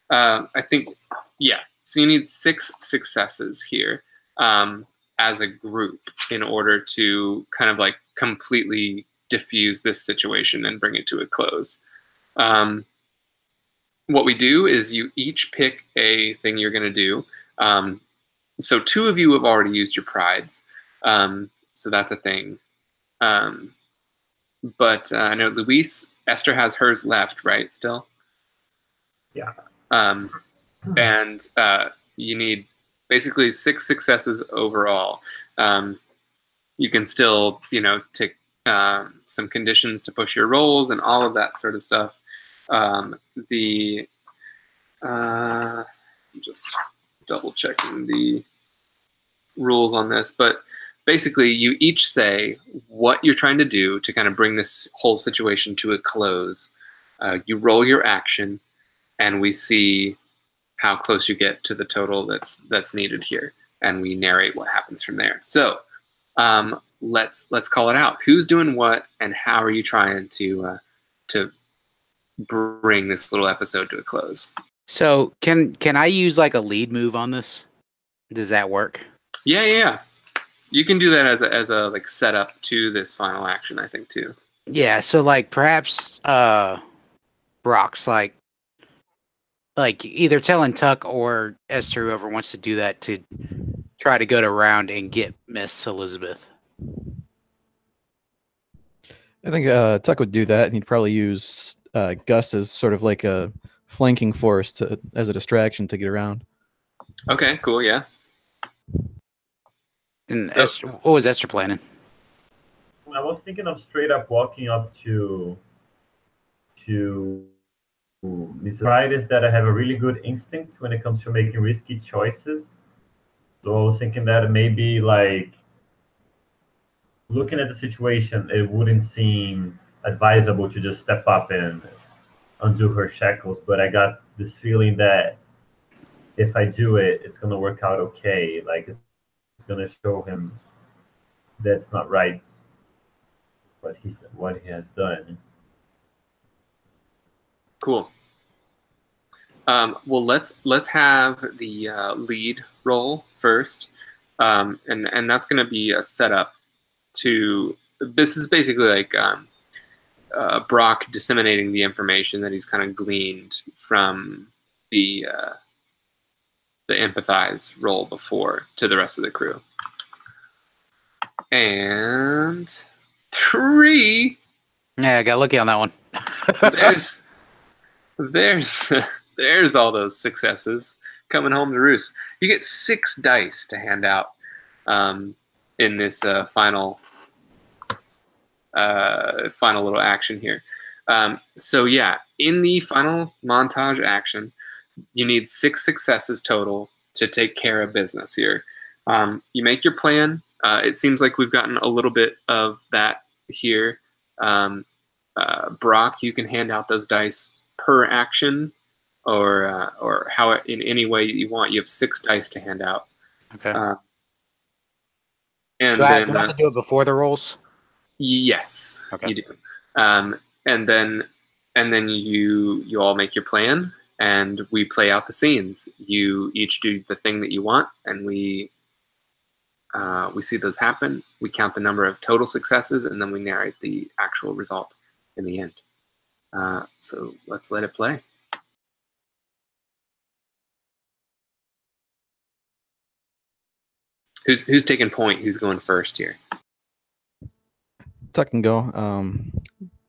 I think, yeah. So you need 6 successes here as a group in order to kind of like completely diffuse this situation and bring it to a close. What we do is you each pick a thing you're going to do. So 2 of you have already used your prides. So that's a thing. But I know Luis, Esther has hers left, right, still? Yeah. And you need basically 6 successes overall. You can still, take some conditions to push your rolls and all of that sort of stuff. I'm just double checking the rules on this, but basically you each say what you're trying to do to kind of bring this whole situation to a close. You roll your action, and we see how close you get to the total that's needed here, and we narrate what happens from there. So let's call it out. Who's doing what, and how are you trying to bring this little episode to a close? So can I use like a lead move on this? Does that work? Yeah. You can do that as a like setup to this final action, I think, too. Yeah, so like perhaps Brock's like either telling Tuck or Esther, whoever wants to do that, to try to go to round and get Miss Elizabeth. I think Tuck would do that, and he'd probably use Gus as sort of like a flanking force as a distraction to get around. Okay, cool, yeah. And so, Esther, what was Esther planning? I was thinking of straight up walking up to Miss Pride is that I have a really good instinct when it comes to making risky choices. So I was thinking that maybe like looking at the situation, it wouldn't seem advisable to just step up and undo her shackles. But I got this feeling that if I do it, it's going to work out okay. Like it's going to show him that's not right. what he has done. Cool. Well, let's have the lead roll first, and that's going to be a setup to. This is basically like Brock disseminating the information that he's kind of gleaned from the empathize roll before to the rest of the crew. And 3. Yeah, I got lucky on that one. there's all those successes coming home to roost. You get 6 dice to hand out in this final little action here. So yeah, in the final montage action, you need 6 successes total to take care of business here. You make your plan. It seems like we've gotten a little bit of that here. Brock, you can hand out those dice per action, or how in any way you want. You have 6 dice to hand out. Okay. And do I then have to do it before the rolls? Yes, okay. you do. And then you all make your plan, and we play out the scenes. You each do the thing that you want, and we see those happen. We count the number of total successes, and then we narrate the actual result in the end. So let's let it play. Who's taking point? Who's going first here? Tuck can go.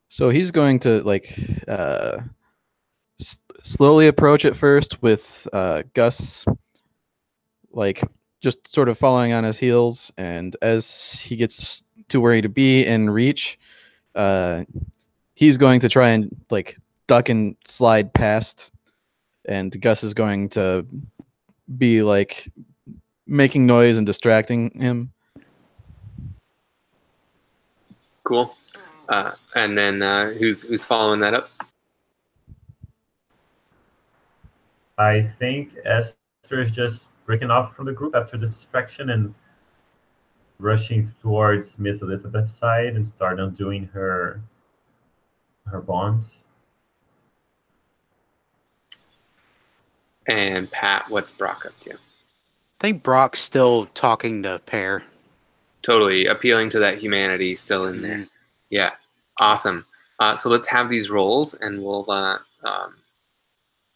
So he's going to like slowly approach it first with Gus, like just sort of following on his heels, and as he gets to where he'd be in reach, he's going to try and like duck and slide past, and Gus is going to be like making noise and distracting him. Cool. And then who's following that up? I think Esther is just breaking off from the group after the distraction and rushing towards Miss Elizabeth's side and start undoing her bonds. And Pat, what's Brock up to? I think Brock's still talking to Pear. Totally appealing to that humanity still in there. Yeah, awesome. So let's have these rolls, and we'll.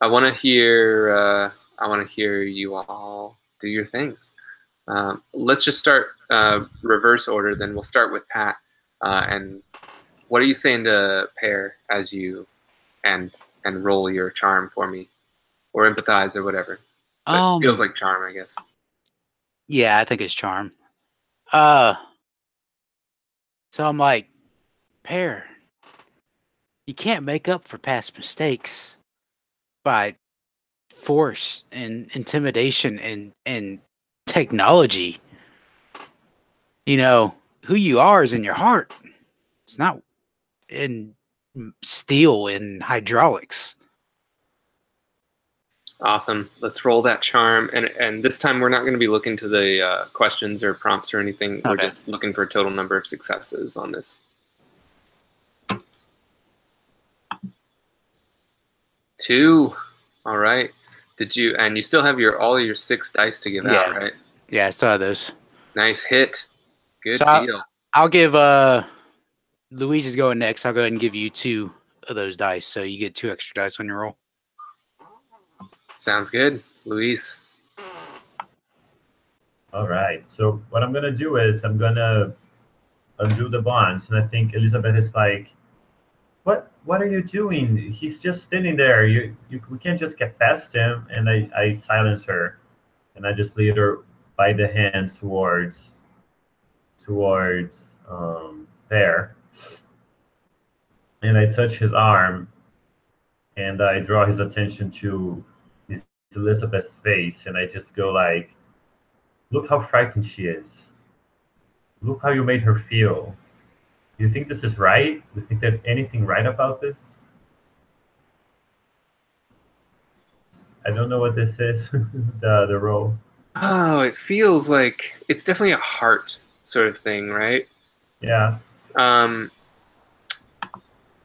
I want to hear. I want to hear you all do your things. Let's just start reverse order. Then we'll start with Pat. And what are you saying to Pear as you and roll your charm for me, or empathize or whatever? But it feels like charm, I guess. Yeah, I think it's charm. So I'm like, Pear, you can't make up for past mistakes by force and intimidation and technology. You know, who you are is in your heart. It's not in steel and hydraulics. Awesome. Let's roll that charm. And this time we're not going to be looking to the questions or prompts or anything. Okay. We're just looking for a total number of successes on this. 2. All right. And you still have all your 6 dice to give out, right? Yeah, I still have those. Nice hit. Good deal. I'll give Louise is going next. I'll go ahead and give you 2 of those dice, so you get 2 extra dice on your roll. Sounds good. Luis. All right. So what I'm going to do is I'm going to undo the bonds. And I think Elizabeth is like, what are you doing? He's just standing there. We can't just get past him. And I silence her. And I just lead her by the hand towards Pear. And I touch his arm. And I draw his attention to Elizabeth's face, and I just go like, look how frightened she is. Look how you made her feel. Do you think this is right? Do you think there's anything right about this? I don't know what this is, the role. Oh, it feels like it's definitely a heart sort of thing, right? Yeah.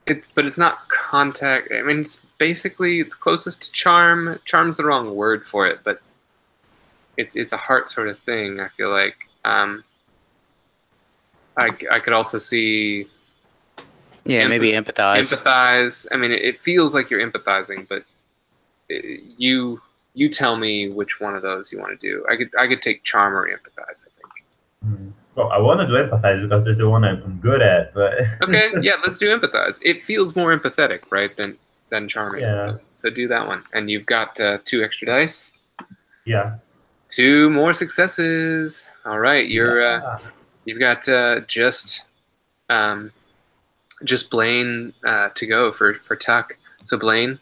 but it's not contact. I mean, it's closest to charm. Charm's the wrong word for it, but it's a heart sort of thing. I feel like I could also see. Yeah, maybe empathize. Empathize. I mean, it feels like you're empathizing, but you tell me which one of those you want to do. I could take charm or empathize, I think. Well, I want to do empathize because there's the one I'm good at, but okay, yeah, let's do empathize. It feels more empathetic, right, than charming. Yeah. So do that one, and you've got 2 extra dice. Yeah. 2 more successes. All right, you've got just Blaine to go for Tuck. So Blaine.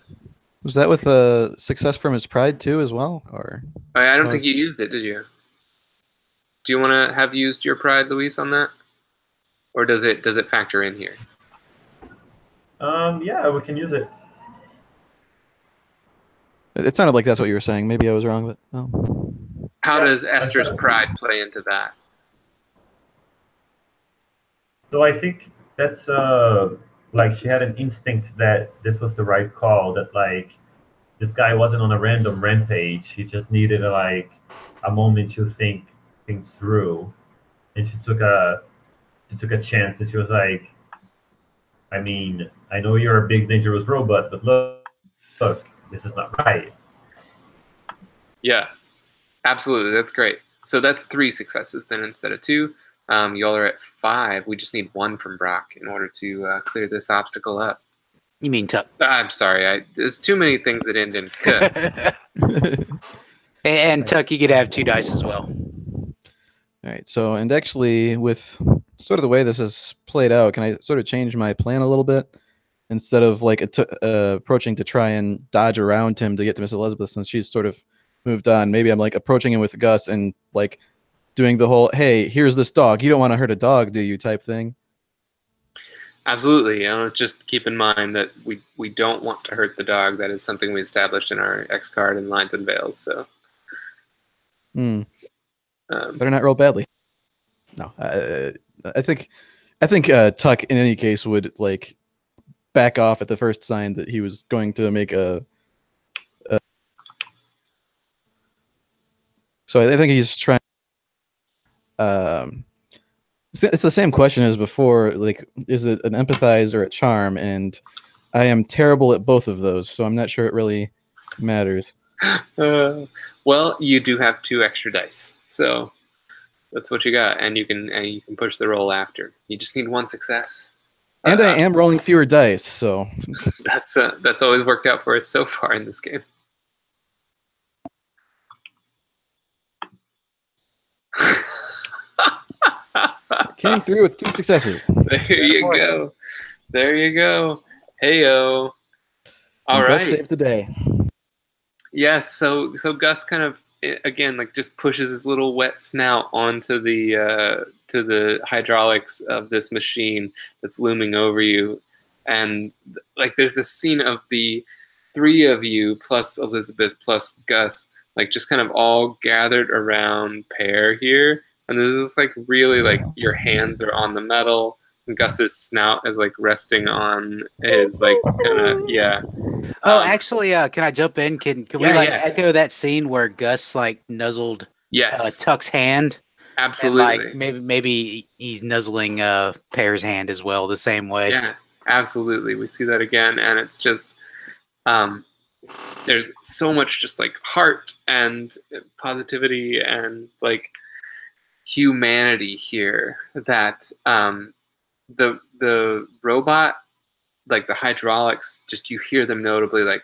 Was that with a success from his pride too, as well, or? I don't think you used it, did you? Do you want to have used your pride, Luis, on that, or does it factor in here? Yeah, we can use it. It sounded like that's what you were saying. Maybe I was wrong, but no. How does Esther's pride play into that? So I think that's like she had an instinct that this was the right call. That like this guy wasn't on a random rampage. He just needed a moment to think things through, and she took a chance. And she was like, I mean, I know you're a big dangerous robot, but look, this is not right. Yeah, absolutely. That's great. So that's 3 successes then instead of 2. Y'all are at 5. We just need 1 from Brock in order to clear this obstacle up. You mean Tuck? I'm sorry. There's too many things that end in k. And Tuck, you could have 2 dice as well. All right. So, and actually, with sort of the way this is played out, can I sort of change my plan a little bit? Instead of like approaching to try and dodge around him to get to Miss Elizabeth, since she's sort of moved on, maybe I'm like approaching him with Gus and like doing the whole, hey, here's this dog. You don't want to hurt a dog, do you, type thing? Absolutely. Let's just keep in mind that we don't want to hurt the dog. That is something we established in our X card in Lines and Veils. So. Better not roll badly. No, I think Tuck in any case would like back off at the first sign that he was going to make a. So I think he's trying. It's the same question as before. Like, is it an empathize or a charm? And I am terrible at both of those, so I'm not sure it really matters. Well, you do have 2 extra dice, so that's what you got, and you can push the roll after. You just need 1 success. And I am rolling fewer dice, so that's always worked out for us so far in this game. Came through with 2 successes. There you go. Heyo. All right. Gus saved the day. Yes. So Gus kind of again like just pushes his little wet snout onto the hydraulics of this machine that's looming over you, and like there's this scene of the 3 of you plus Elizabeth plus Gus like just kind of all gathered around Pear here. And this is like really like your hands are on the metal, and Gus's snout is like resting on his like kind of Oh, actually, can I jump in? Can we echo that scene where Gus like nuzzled Tuck's hand? Absolutely. And, like maybe he's nuzzling Pear's hand as well, the same way. Yeah, absolutely. We see that again, and it's just there's so much just like heart and positivity and like humanity here that the robot, like the hydraulics, just you hear them notably like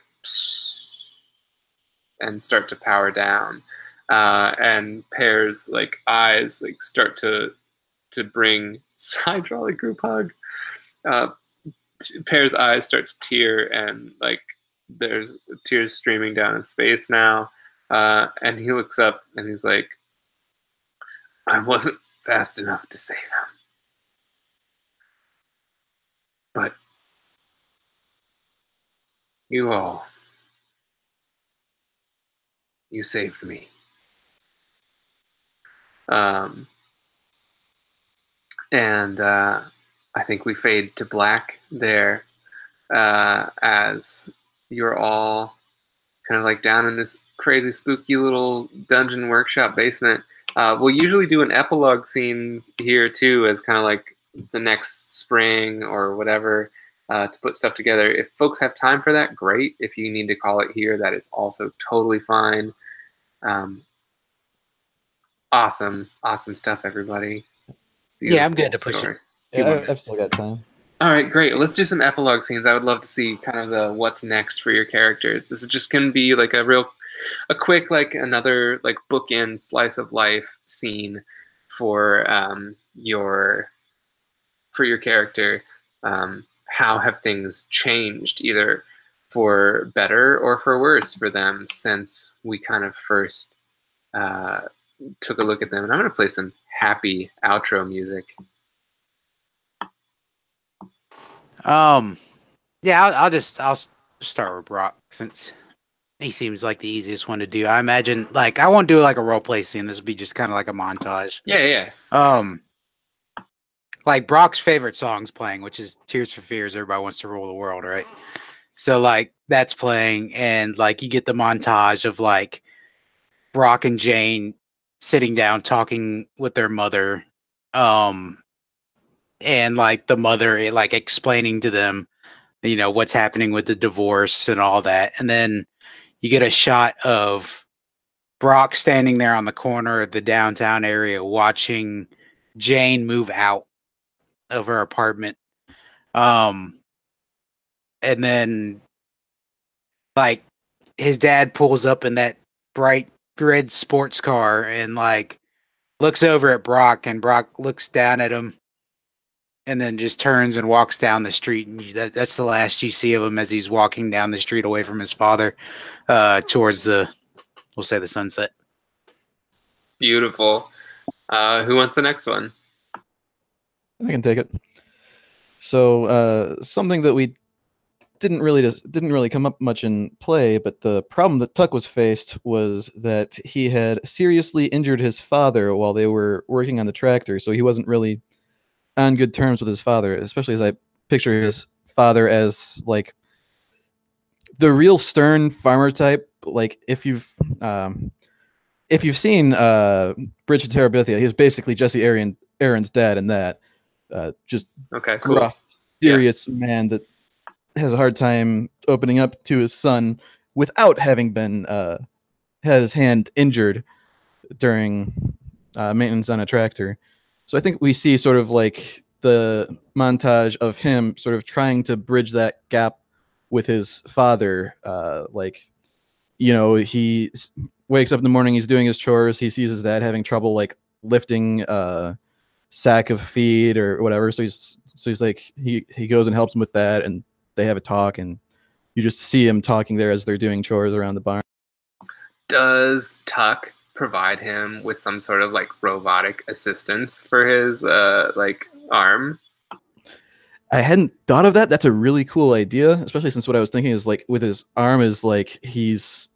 and start to power down, and Pear's like eyes like start to bring hydraulic group hug. Pear's eyes start to tear, and like there's tears streaming down his face now, and he looks up and he's like, I wasn't fast enough to save him. But you all, you saved me. And I think we fade to black there. as you're all kind of like down in this crazy, spooky little dungeon workshop basement. We'll usually do an epilogue scene here too, as kind of like the next spring or whatever, to put stuff together. If folks have time for that, great. If you need to call it here, that is also totally fine. Awesome stuff, everybody. Yeah, I'm good to push it. Yeah, I've still got time. All right, great. Let's do some epilogue scenes. I would love to see kind of the what's next for your characters. This is just going to be like a quick, like another like bookend slice of life scene for your character. How have things changed, either for better or for worse for them since we kind of first took a look at them? And I'm going to play some happy outro music. Yeah, I'll start with Brock since he seems like the easiest one to do. I imagine, like, I won't do like a role play scene. This will be just kind of like a montage. Yeah. Like Brock's favorite song's playing, which is Tears for Fears. Everybody wants to rule the world, right? So like that's playing, and like you get the montage of like Brock and Jane sitting down talking with their mother, and like the mother like explaining to them, you know, what's happening with the divorce and all that. And then you get a shot of Brock standing there on the corner of the downtown area watching Jane move out of her apartment. And then like his dad pulls up in that bright red sports car and like looks over at Brock, and Brock looks down at him and then just turns and walks down the street. And that's the last you see of him as he's walking down the street away from his father, towards we'll say the sunset. Beautiful. Who wants the next one? I can take it. So something that we didn't really come up much in play, but the problem that Tuck was faced was that he had seriously injured his father while they were working on the tractor, so he wasn't really on good terms with his father, especially as I picture his father as like the real stern farmer type. Like if you've seen Bridge to Terabithia, he's basically Jesse Aaron's dad in that. Just okay, cool. Rough, serious man that has a hard time opening up to his son without having been had his hand injured during maintenance on a tractor. So I think we see sort of like the montage of him sort of trying to bridge that gap with his father. Like, you know, he wakes up in the morning, he's doing his chores, he sees his dad having trouble like lifting a sack of feed or whatever. So he's like he goes and helps him with that, and they have a talk, and you just see him talking there as they're doing chores around the barn. Does Tuck provide him with some sort of like robotic assistance for his like arm? I hadn't thought of that. That's a really cool idea, especially since what I was thinking is like with his arm is like he's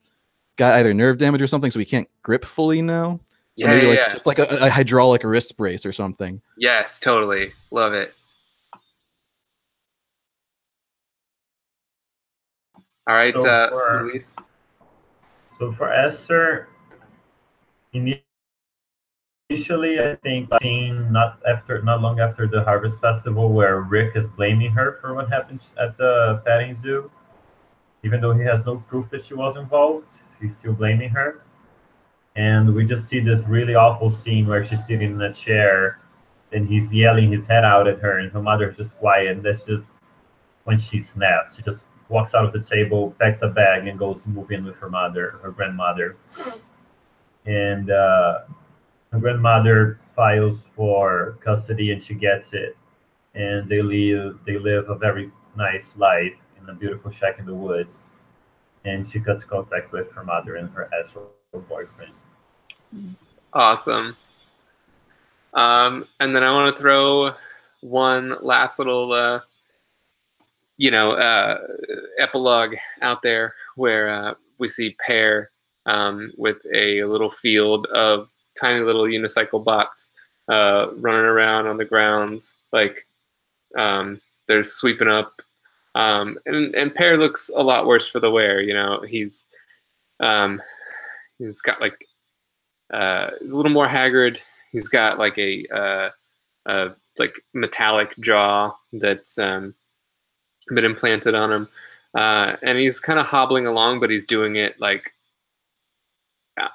got either nerve damage or something, so he can't grip fully now. So maybe like just like a hydraulic wrist brace or something. Yes, totally. Love it. All right, Luis. So for Esther, initially, I think seen not long after the Harvest Festival, where Rick is blaming her for what happened at the petting zoo, even though he has no proof that she was involved, he's still blaming her. And we just see this really awful scene where she's sitting in a chair, and he's yelling his head out at her, and her mother is just quiet. And that's just when she snaps. She just walks out of the table, packs a bag, and goes to move in with her grandmother. And her grandmother files for custody, and she gets it. And they live a very nice life in a beautiful shack in the woods. And she cuts contact with her mother and her asshole boyfriend. Awesome. And then I want to throw one last little epilogue out there where we see Pear with a little field of tiny little unicycle bots running around on the grounds. Like they're sweeping up And Pear looks a lot worse for the wear. You know, he's got like he's a little more haggard. He's got like a like metallic jaw that's been implanted on him, and he's kind of hobbling along, but he's doing it like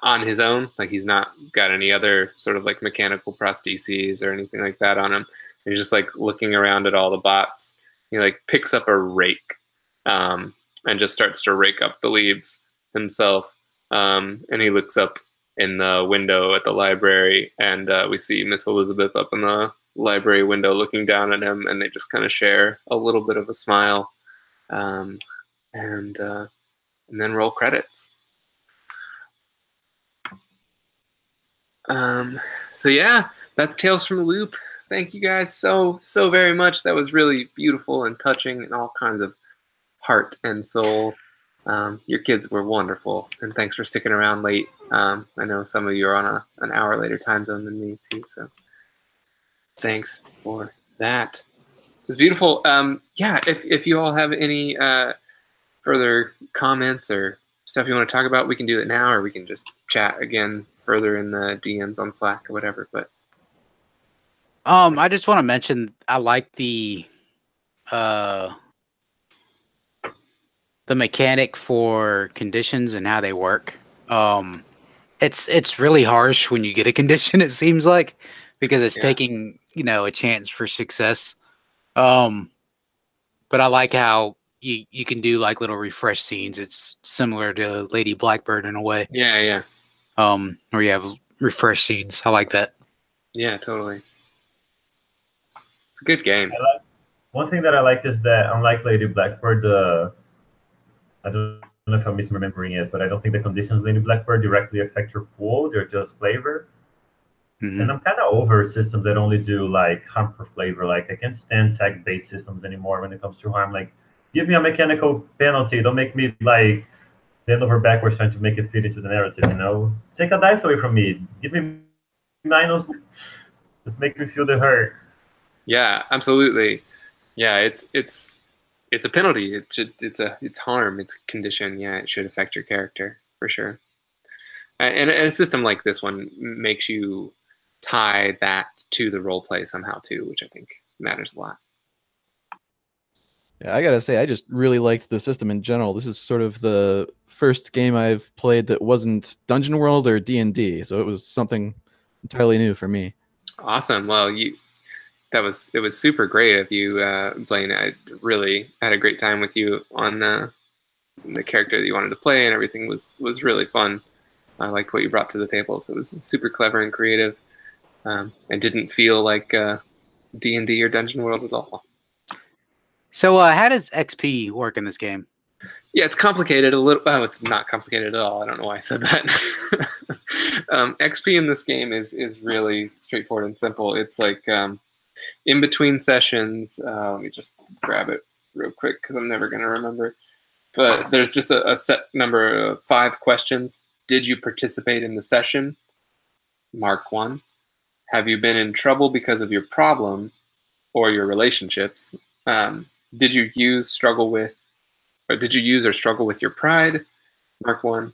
on his own. Like he's not got any other sort of like mechanical prostheses or anything like that on him. He's just like looking around at all the bots. He like picks up a rake and just starts to rake up the leaves himself. And he looks up in the window at the library, and we see Miss Elizabeth up in the library window looking down at him, and they just kind of share a little bit of a smile, and then roll credits. So yeah, that's Tales from the Loop. Thank you guys so very much. That was really beautiful and touching and all kinds of heart and soul. Your kids were wonderful, and thanks for sticking around late. I know some of you are on an hour later time zone than me too, so thanks for that. It was beautiful. Yeah, if you all have any further comments or stuff you want to talk about, we can do it now, or we can just chat again further in the DMs on Slack or whatever. But I just want to mention I like the mechanic for conditions and how they work. It's really harsh when you get a condition, it seems like, because it's taking, you know, a chance for success. But I like how you can do like little refresh scenes. It's similar to Lady Blackbird in a way. Yeah. Where you have refresh scenes. I like that. Yeah, totally. It's a good game. One thing that I like is that, unlike Lady Blackbird, I don't know if I'm misremembering it, but I don't think the conditions of Lady Blackbird directly affect your pool. They're just flavor. Mm-hmm. And I'm kind of over systems that only do like harm for flavor. Like I can't stand tag-based systems anymore when it comes to harm. Like, give me a mechanical penalty. Don't make me like bend over backwards trying to make it fit into the narrative. You know, take a dice away from me. Give me minus. Just make me feel the hurt. Yeah, absolutely. Yeah, it's a penalty. It's harm. It's a condition. Yeah, it should affect your character for sure. And a system like this one makes you tie that to the role play somehow too, which I think matters a lot. Yeah, I gotta say, I just really liked the system in general. This is sort of the first game I've played that wasn't Dungeon World or D&D, so it was something entirely new for me. Awesome. Well, it was super great of you, Blaine. I really had a great time with you on the character that you wanted to play, and everything was really fun. I liked what you brought to the table, so it was super clever and creative. It didn't feel like D&D or Dungeon World at all. So how does XP work in this game? Yeah, it's complicated a little. Oh, it's not complicated at all. I don't know why I said that. XP in this game is really straightforward and simple. It's like in between sessions. Let me just grab it real quick because I'm never going to remember. But there's just a set number of 5 questions. Did you participate in the session? Mark 1. Have you been in trouble because of your problem or your relationships? Did you use or struggle with your pride? Mark 1.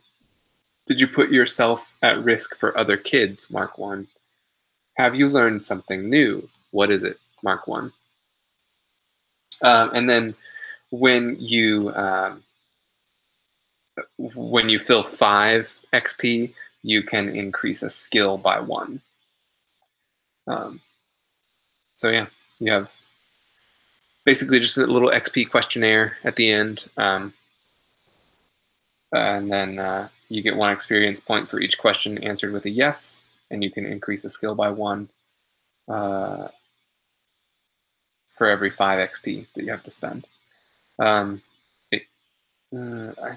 Did you put yourself at risk for other kids? Mark 1. Have you learned something new? What is it? Mark 1. And then when you fill 5 XP, you can increase a skill by 1. So yeah, you have basically just a little XP questionnaire at the end, and then you get 1 experience point for each question answered with a yes, and you can increase a skill by 1 for every 5 XP that you have to spend. I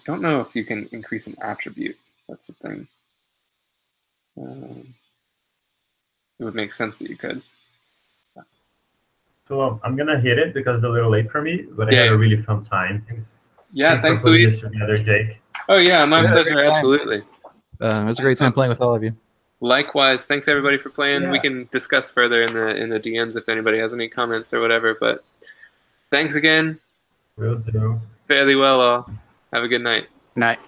don't know if you can increase an attribute. That's the thing. It would make sense that you could. So I'm gonna hit it because it's a little late for me, but I had a really fun time. Thanks thanks for putting Luis. this together, Jake. Oh yeah, my pleasure. Absolutely. It was a great time playing with all of you. Likewise, thanks everybody for playing. Yeah. We can discuss further in the DMs if anybody has any comments or whatever. But thanks again. Will do. Fairly well, all. Have a good night. Night.